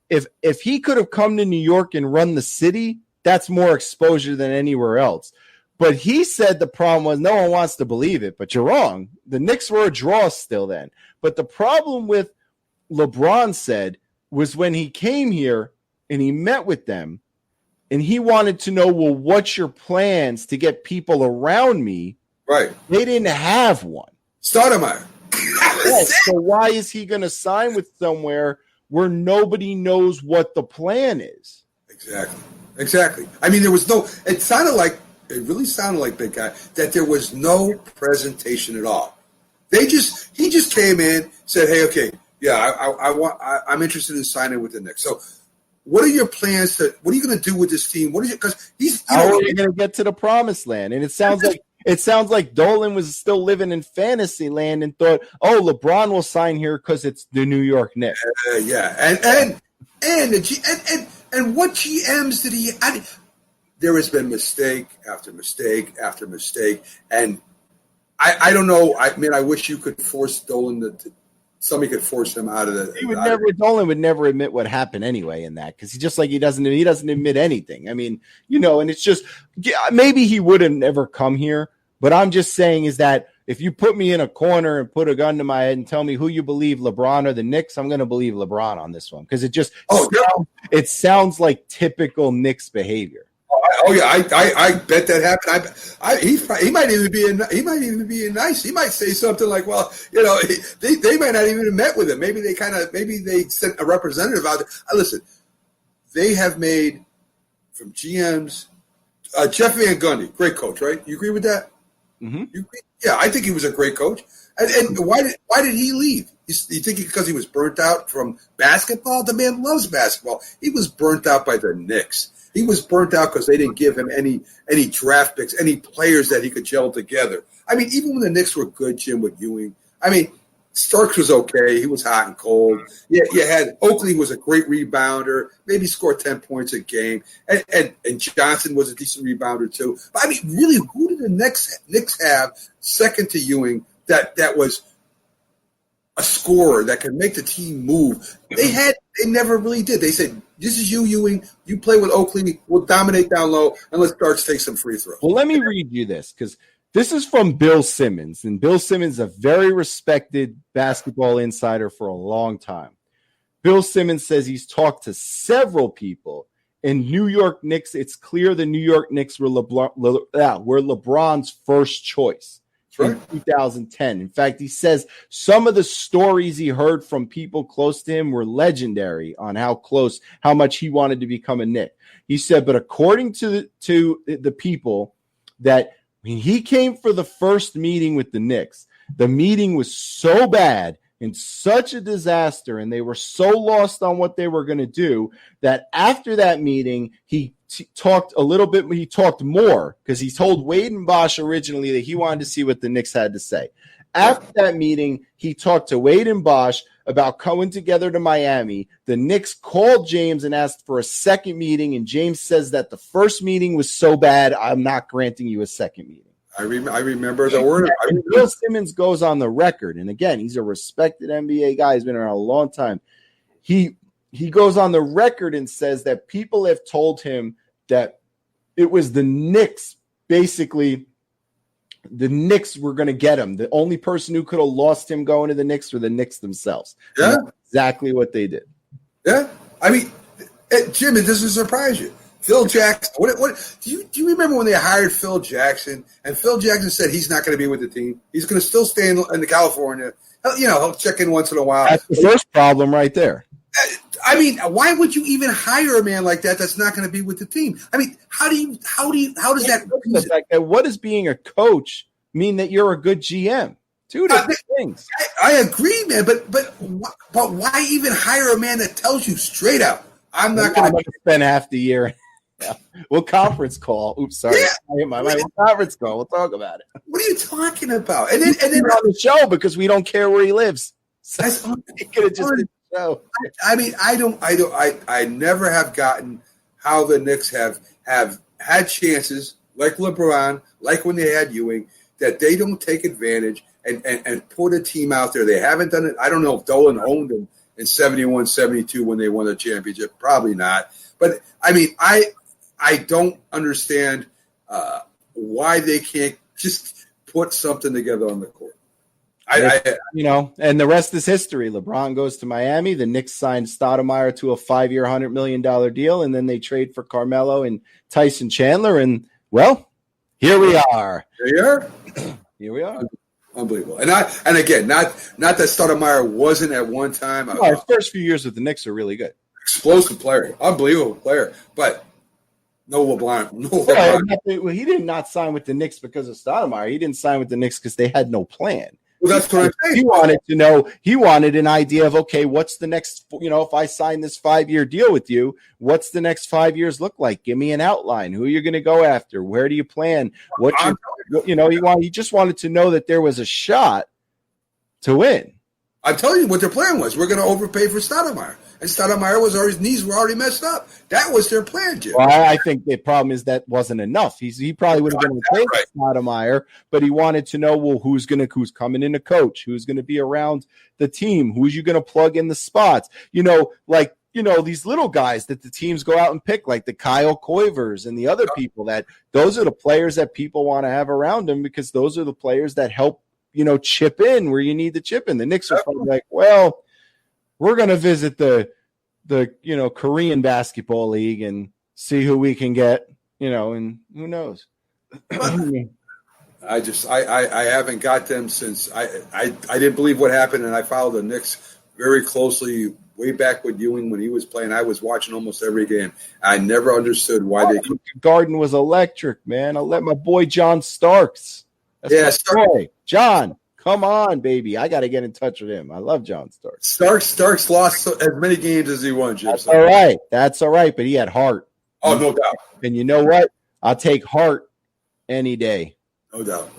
if he could have come to New York and run the city, that's more exposure than anywhere else. But he said the problem was no one wants to believe it, but you're wrong. The Knicks were a draw still then. But the problem with LeBron said was when he came here and he met with them and he wanted to know, well, what's your plans to get people around me? Right. They didn't have one. Stoudemire. Yes, so why is he going to sign with somewhere where nobody knows what the plan is? Exactly. I mean, it really sounded like, Big Guy, that there was no presentation at all. He just came in, said, "Hey, okay, yeah, I'm interested in signing with the Knicks." So, what are your plans? What are you going to do with this team? How are you going to get to the promised land? And it sounds like Dolan was still living in fantasy land and thought, "Oh, LeBron will sign here because it's the New York Knicks." And what GMs did he? There has been mistake after mistake after mistake, and I don't know. I mean, I wish you could force Dolan to somebody could force him out of the. Dolan would never admit what happened anyway in that, because he doesn't admit anything. I mean, and it's just maybe he would have never come here, but I'm just saying is that if you put me in a corner and put a gun to my head and tell me who you believe, LeBron or the Knicks, I'm going to believe LeBron on this one, because it sounds like typical Knicks behavior. Oh yeah, I bet that happened. He might even be nice. He might say something like, "Well, they might not even have met with him. Maybe they sent a representative out there." Listen, they have made from GMs. Jeff Van Gundy, great coach, right? You agree with that? Mm-hmm. You agree? Yeah, I think he was a great coach. And why did he leave? You think because he was burnt out from basketball? The man loves basketball. He was burnt out by the Knicks. He was burnt out because they didn't give him any draft picks, any players that he could gel together. I mean, even when the Knicks were good, Jim, with Ewing, I mean, Starks was okay. He was hot and cold. Yeah, you had Oakley was a great rebounder, maybe scored 10 points a game, and Johnson was a decent rebounder too. But I mean, really, who did the Knicks have second to Ewing that was a scorer that could make the team move? They never really did. They said, "This is you, Ewing. You play with Oakley. We'll dominate down low, and let Starks take some free throws." Well, let me read you this, because this is from Bill Simmons, and Bill Simmons is a very respected basketball insider for a long time. Bill Simmons says he's talked to several people in New York Knicks. It's clear the New York Knicks were LeBron's first choice. In 2010. In fact, he says some of the stories he heard from people close to him were legendary on how much he wanted to become a Knick. He said, but according to the people, that when he came for the first meeting with the Knicks, the meeting was so bad in such a disaster and they were so lost on what they were going to do that after that meeting, he talked a little bit. He talked more because he told Wade and Bosch originally that he wanted to see what the Knicks had to say. After that meeting, he talked to Wade and Bosch about coming together to Miami. The Knicks called James and asked for a second meeting, and James says that the first meeting was so bad, I'm not granting you a second meeting. I remember the word. Bill Simmons goes on the record, and again, he's a respected NBA guy. He's been around a long time. He goes on the record and says that people have told him that it was the Knicks, basically, the Knicks were going to get him. The only person who could have lost him going to the Knicks were the Knicks themselves. Yeah. And that's exactly what they did. Yeah. I mean, Jim, it doesn't surprise you. Phil Jackson. What do you remember when they hired Phil Jackson? And Phil Jackson said he's not going to be with the team. He's going to still stay in California. He'll check in once in a while. That's the first problem right there. I mean, why would you even hire a man like that that's not going to be with the team? I mean, how does that? What does being a coach mean that you're a good GM? Two different things. I agree, man. But why even hire a man that tells you straight out, I'm not going to spend half the year? Yeah. We'll conference call. Oops, sorry. Yeah. We'll conference call. We'll talk about it. What are you talking about? And then on the show because we don't care where he lives. So he could have just did the show. I mean, I never have gotten how the Knicks have had chances like LeBron, like when they had Ewing, that they don't take advantage and put a team out there. They haven't done it. I don't know if Dolan owned them in 71, 72 when they won the championship. Probably not. But I mean, I don't understand why they can't just put something together on the court. And the rest is history. LeBron goes to Miami. The Knicks signed Stoudemire to a 5-year, $100 million deal, and then they trade for Carmelo and Tyson Chandler. And, well, here we are. Here we are. Unbelievable. And again, not that Stoudemire wasn't at one time. His first few years with the Knicks are really good. Explosive player. Unbelievable player. But no LeBron. Well, he did not sign with the Knicks because of Stoudemire. He didn't sign with the Knicks because they had no plan. Well, that's what I'm saying. He wanted to know. He wanted an idea of, okay, what's the next, if I sign this 5-year deal with you, what's the next 5 years look like? Give me an outline. Who you're going to go after? Where do you plan? He just wanted to know that there was a shot to win. I'm telling you what their plan was. We're going to overpay for Stoudemire. And Stoudemire his knees were already messed up. That was their plan, Jim. Well, I think the problem is that wasn't enough. He probably would have been okay with Stoudemire, but he wanted to know, well, who's coming in to coach? Who's going to be around the team? Who's you going to plug in the spots? These little guys that the teams go out and pick, like the Kyle Koivers and the other people, those are the players that people want to have around them because those are the players that help, chip in where you need to chip in. The Knicks are probably like, well, we're going to visit the Korean basketball league and see who we can get, and who knows. I haven't got them since I didn't believe what happened, and I followed the Knicks very closely way back with Ewing when he was playing. I was watching almost every game. I never understood why they Garden was electric, man. I'll let my boy John Starks. That's my boy. John, come on, baby. I got to get in touch with him. I love John Starks. Starks lost as many games as he won, Jim. That's all right. That's all right, but he had heart. Oh, no doubt. And you know what? I'll take heart any day. No doubt.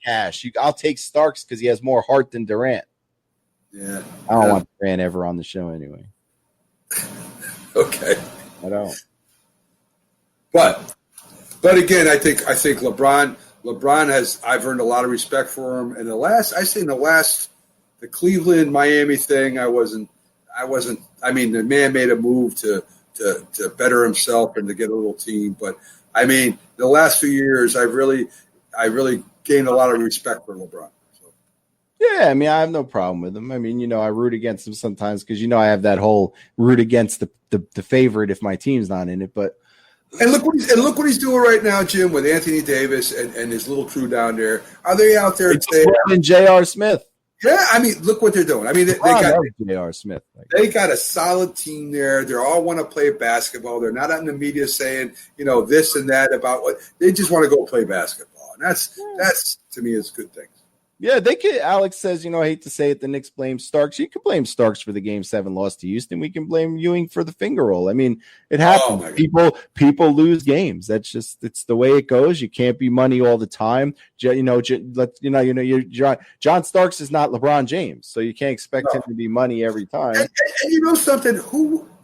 Cash. I'll take Starks because he has more heart than Durant. Yeah. I don't want Durant ever on the show anyway. Okay. I don't. But again, I think LeBron has. I've earned a lot of respect for him. And the Cleveland Miami thing, I wasn't. I mean, the man made a move to better himself and to get a little team. But I mean, the last few years, I really gained a lot of respect for LeBron. So. Yeah, I mean, I have no problem with him. I mean, I root against him sometimes because I have that whole root against the favorite if my team's not in it. But and look what he's doing right now, Jim, with Anthony Davis and his little crew down there. Are they out there today? And J.R. Smith. Yeah, I mean, look what they're doing. I mean, they got J.R. Smith. They got a solid team there. They all want to play basketball. They're not out in the media saying, this and that about what they just want to go play basketball. And that's to me is good things. Yeah, they could. Alex says, I hate to say it, the Knicks blame Starks. You can blame Starks for the Game 7 loss to Houston. We can blame Ewing for the finger roll. I mean, it happens. People lose games. It's the way it goes. You can't be money all the time. John Starks is not LeBron James, so you can't expect him to be money every time. And you know something?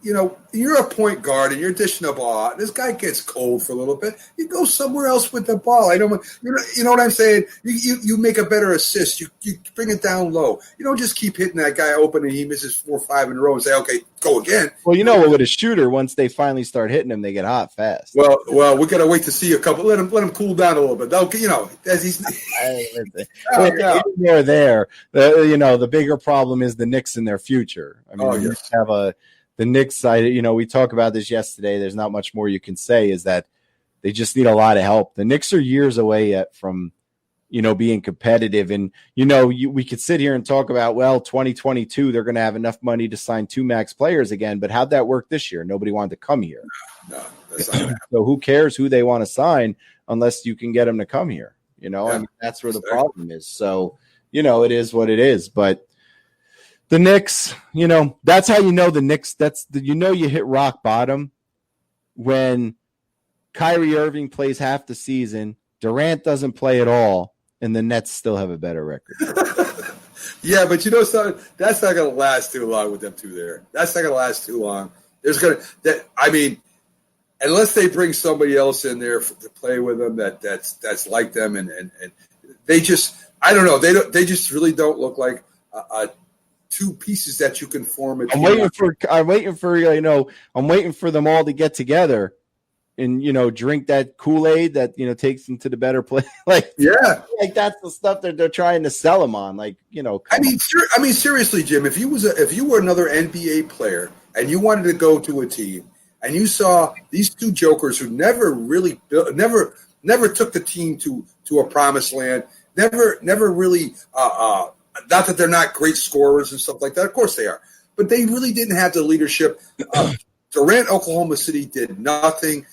You're a point guard and you're dishing the ball out. This guy gets cold for a little bit. You go somewhere else with the ball. You know what I'm saying? You make a better assist. You bring it down low. You don't just keep hitting that guy open and he misses 4 or 5 in a row and say, okay, go again. Well, you know what? With a shooter, once they finally start hitting him, they get hot fast. Well, we gotta wait to see a couple. Let him cool down a little bit. As he's they're there. The bigger problem is the Knicks and their future. I mean, Knicks have the Knicks side, we talked about this yesterday. There's not much more you can say, is that they just need a lot of help. The Knicks are years away yet from, being competitive. And, we could sit here and talk about, 2022, they're going to have enough money to sign 2 max players again. But how'd that work this year? Nobody wanted to come here. No, that's not so who cares who they want to sign unless you can get them to come here? I mean, that's where the problem is. So, it is what it is. But the Knicks, that's how you know the Knicks. You hit rock bottom when Kyrie Irving plays half the season, Durant doesn't play at all, and the Nets still have a better record. Yeah, but something, that's not going to last too long with them two there. That's not going to last too long. Unless they bring somebody else in there to play with them that's like them, and they just, I don't know, they just really don't look like two pieces that you can form. I'm waiting for them all to get together and drink that Kool-Aid that takes them to the better place. Like that's the stuff that they're trying to sell them on. Seriously, Jim, if you were another NBA player and you wanted to go to a team and you saw these two jokers who never took the team to a promised land, never really. Not that they're not great scorers and stuff like that. Of course they are. But they really didn't have the leadership. Durant, Oklahoma City did nothing,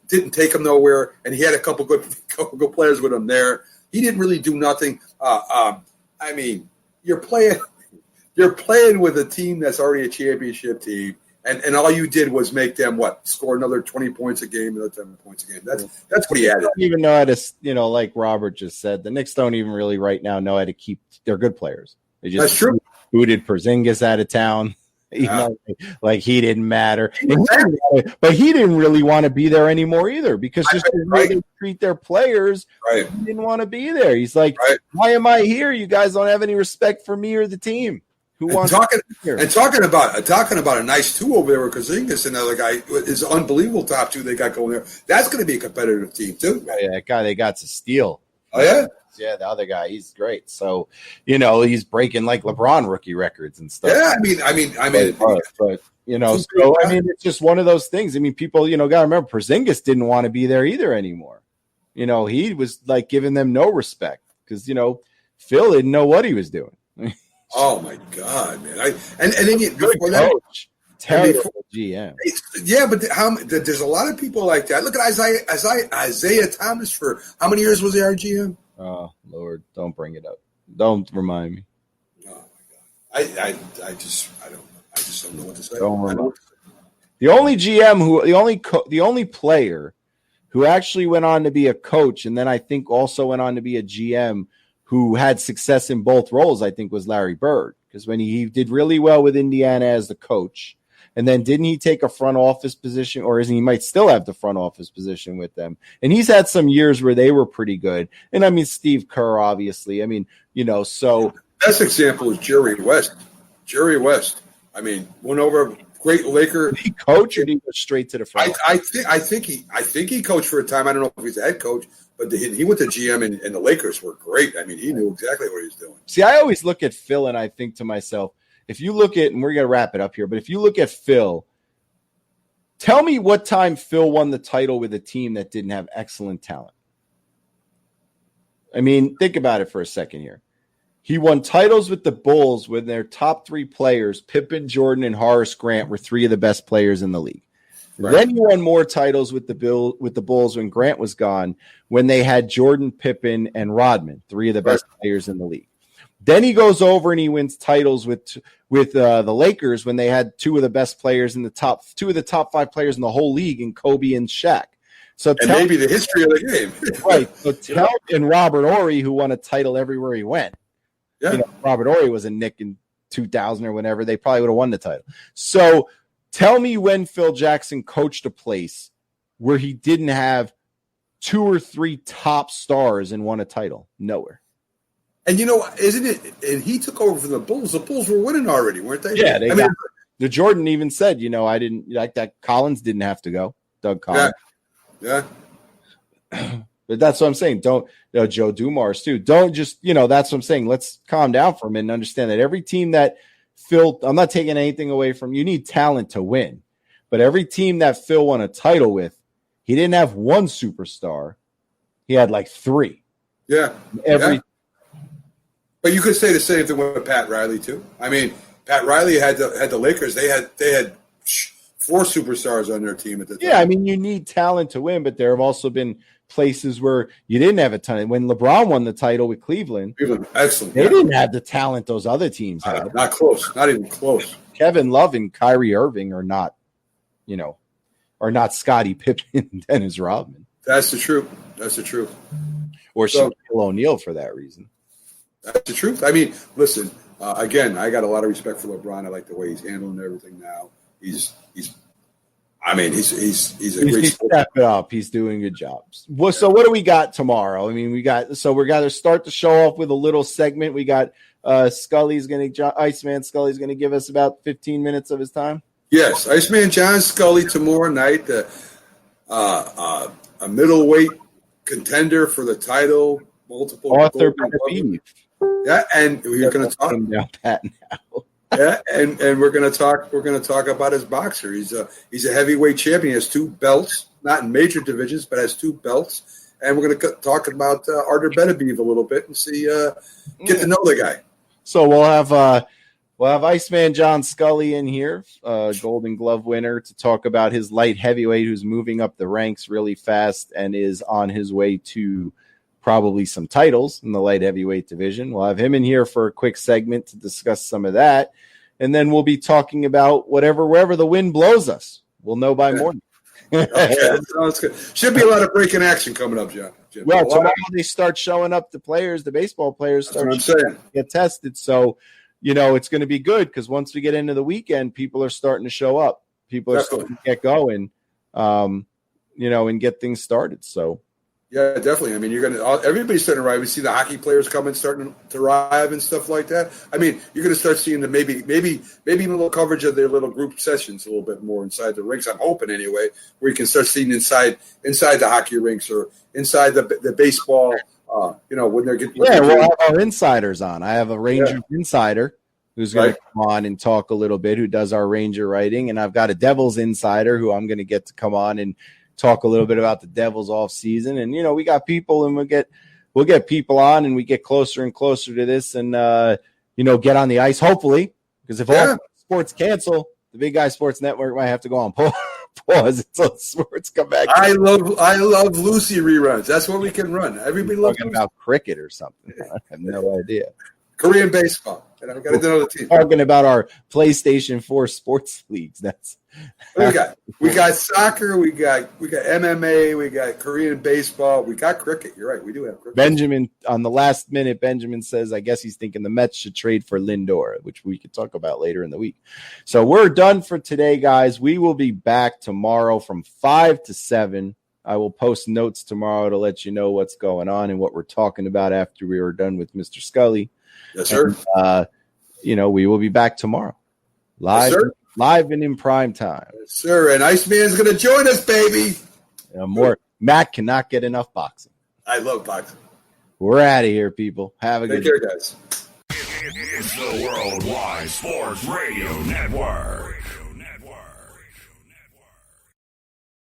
didn't take him nowhere, and he had a couple good players with him there. He didn't really do nothing. You're playing with a team that's already a championship team, and all you did was make them score another 20 points a game, another 10 points a game. That's what he added. Don't even know how to, like Robert just said, the Knicks don't even really right now know how to keep their good players. They just That's true. booted Porzingis out of town. He didn't matter. But he didn't really want to be there anymore either, because just the way they treat their players, he didn't want to be there. He's like, why am I here? You guys don't have any respect for me or the team. Talking about a nice two over there with Porzingis and the other guy is unbelievable top two they got going there. That's going to be a competitive team too. Oh, yeah, that guy they got to steal. Oh yeah. Yeah, the other guy, he's great. So, he's breaking like LeBron rookie records and stuff. Yeah, but it's just one of those things. I mean, people, got to remember Porzingis didn't want to be there either anymore. He was like giving them no respect because, Phil didn't know what he was doing. Oh my God, man! And then before that, terrible GM. Yeah, but there's a lot of people like that. Look at Isaiah Thomas for how many years was he our GM? Oh Lord, don't bring it up. Don't remind me. Oh my God, I just don't know what to say. Don't remind me. The only GM the only player who actually went on to be a coach, and then I think also went on to be a GM who had success in both roles, I think, was Larry Bird. Because when he did really well with Indiana as the coach, and then didn't he take a front office position, or he might still have the front office position with them. And he's had some years where they were pretty good. And Steve Kerr, obviously. So best example is Jerry West. Jerry West. Went over great Laker. Did he coach or did he go straight to the front? I think he coached for a time. I don't know if he's a head coach. But he went to GM, and the Lakers were great. He knew exactly what he was doing. See, I always look at Phil, and I think to myself, if you look at, and we're going to wrap it up here, but if you look at Phil, tell me what time Phil won the title with a team that didn't have excellent talent. Think about it for a second here. He won titles with the Bulls when their top 3 players, Pippen, Jordan, and Horace Grant, were 3 of the best players in the league. Right. Then he won more titles with the Bulls when Grant was gone, when they had Jordan, Pippen, and Rodman, three of the best players in the league. Then he goes over and he wins titles with the Lakers when they had two of the best players in the top 5 players in the whole league in Kobe and Shaq. So and maybe the history of the game. Right. So and Robert Horry, who won a title everywhere he went. Yeah. You know, Robert Horry was a Knick in 2000 or whenever, they probably would have won the title. So tell me when Phil Jackson coached a place where he didn't have 2 or 3 top stars and won a title. Nowhere. And isn't it? And he took over from the Bulls. The Bulls were winning already, weren't they? Yeah, the Jordan even said, I didn't like that. Collins didn't have to go. Doug Collins. Yeah. But that's what I'm saying. Don't, Joe Dumars too. Don't just, that's what I'm saying. Let's calm down for a minute and understand that every team that Phil, I'm not taking anything away from, you need talent to win. But every team that Phil won a title with, he didn't have one superstar. He had like 3. Yeah. But you could say the same thing with Pat Riley too. I mean, Pat Riley had the Lakers. They had 4 superstars on their team at the time. Yeah, I mean, you need talent to win, but there have also been places where you didn't have a ton. When LeBron won the title with Cleveland, excellent. They didn't have the talent those other teams had. Not close. Not even close. Kevin Love and Kyrie Irving are not, are not Scottie Pippen and Dennis Rodman. That's the truth. Or Shaquille O'Neal for that reason. That's the truth. I mean, listen, again, I got a lot of respect for LeBron. I like the way he's handling everything now. He's a great step it up. He's doing good jobs. Well, so what do we got tomorrow? I mean, we're going to start the show off with a little segment. We got Iceman Scully's going to give us about 15 minutes of his time. Yes, Iceman John Scully tomorrow night, a middleweight contender for the title, multiple Arthur Beterbiev. Yeah, and we're going to talk about that now. Yeah, and we're going to talk about his boxer. He's a heavyweight champion. He has 2 belts, not in major divisions, but has 2 belts. And we're going to talk about Arthur Beterbiev a little bit and see get to know the guy. So we'll have Iceman John Scully in here, Golden Glove winner, to talk about his light heavyweight who's moving up the ranks really fast and is on his way to probably some titles in the light heavyweight division. We'll have him in here for a quick segment to discuss some of that. And then we'll be talking about wherever the wind blows us. We'll know by morning. Okay, that sounds good. Should be a lot of breaking action coming up, John. Well, tomorrow they start showing up, the baseball players start to get tested. So, it's going to be good because once we get into the weekend, people are starting to show up. People are starting to get going, and get things started. So, yeah, definitely. I mean, everybody's starting to arrive. We see the hockey players coming, starting to arrive and stuff like that. I mean, you're going to start seeing the maybe a little coverage of their little group sessions a little bit more inside the rinks. I'm hoping anyway, where you can start seeing inside the hockey rinks or inside the baseball. When they're getting. Yeah, we'll have our insiders on. I have a Rangers insider who's going to come on and talk a little bit, who does our Ranger writing, and I've got a Devils insider who I'm going to get to come on and talk a little bit about the Devils off season. And, we got people, and we'll get people on, and we get closer and closer to this and, get on the ice, hopefully, because if all sports cancel, the Big Guy Sports Network might have to go on pause until sports come back. I love Lucy reruns. That's what we can run. Everybody loves talking about cricket or something. I have no idea. Korean baseball. And I've got to know the team. Talking about our PlayStation 4 sports leagues. We got soccer. We got MMA. We got Korean baseball. We got cricket. You're right. We do have cricket. Benjamin, on the last minute, Benjamin says, I guess he's thinking the Mets should trade for Lindor, which we could talk about later in the week. So we're done for today, guys. We will be back tomorrow from 5 to 7. I will post notes tomorrow to let you know what's going on and what we're talking about after we are done with Mr. Scully. Yes, sir. And, we will be back tomorrow. Live and in prime time. Yes, sir. And Iceman's going to join us, baby. Matt cannot get enough boxing. I love boxing. We're out of here, people. Have a good day. Take care, guys. It's the Worldwide Sports Radio Network.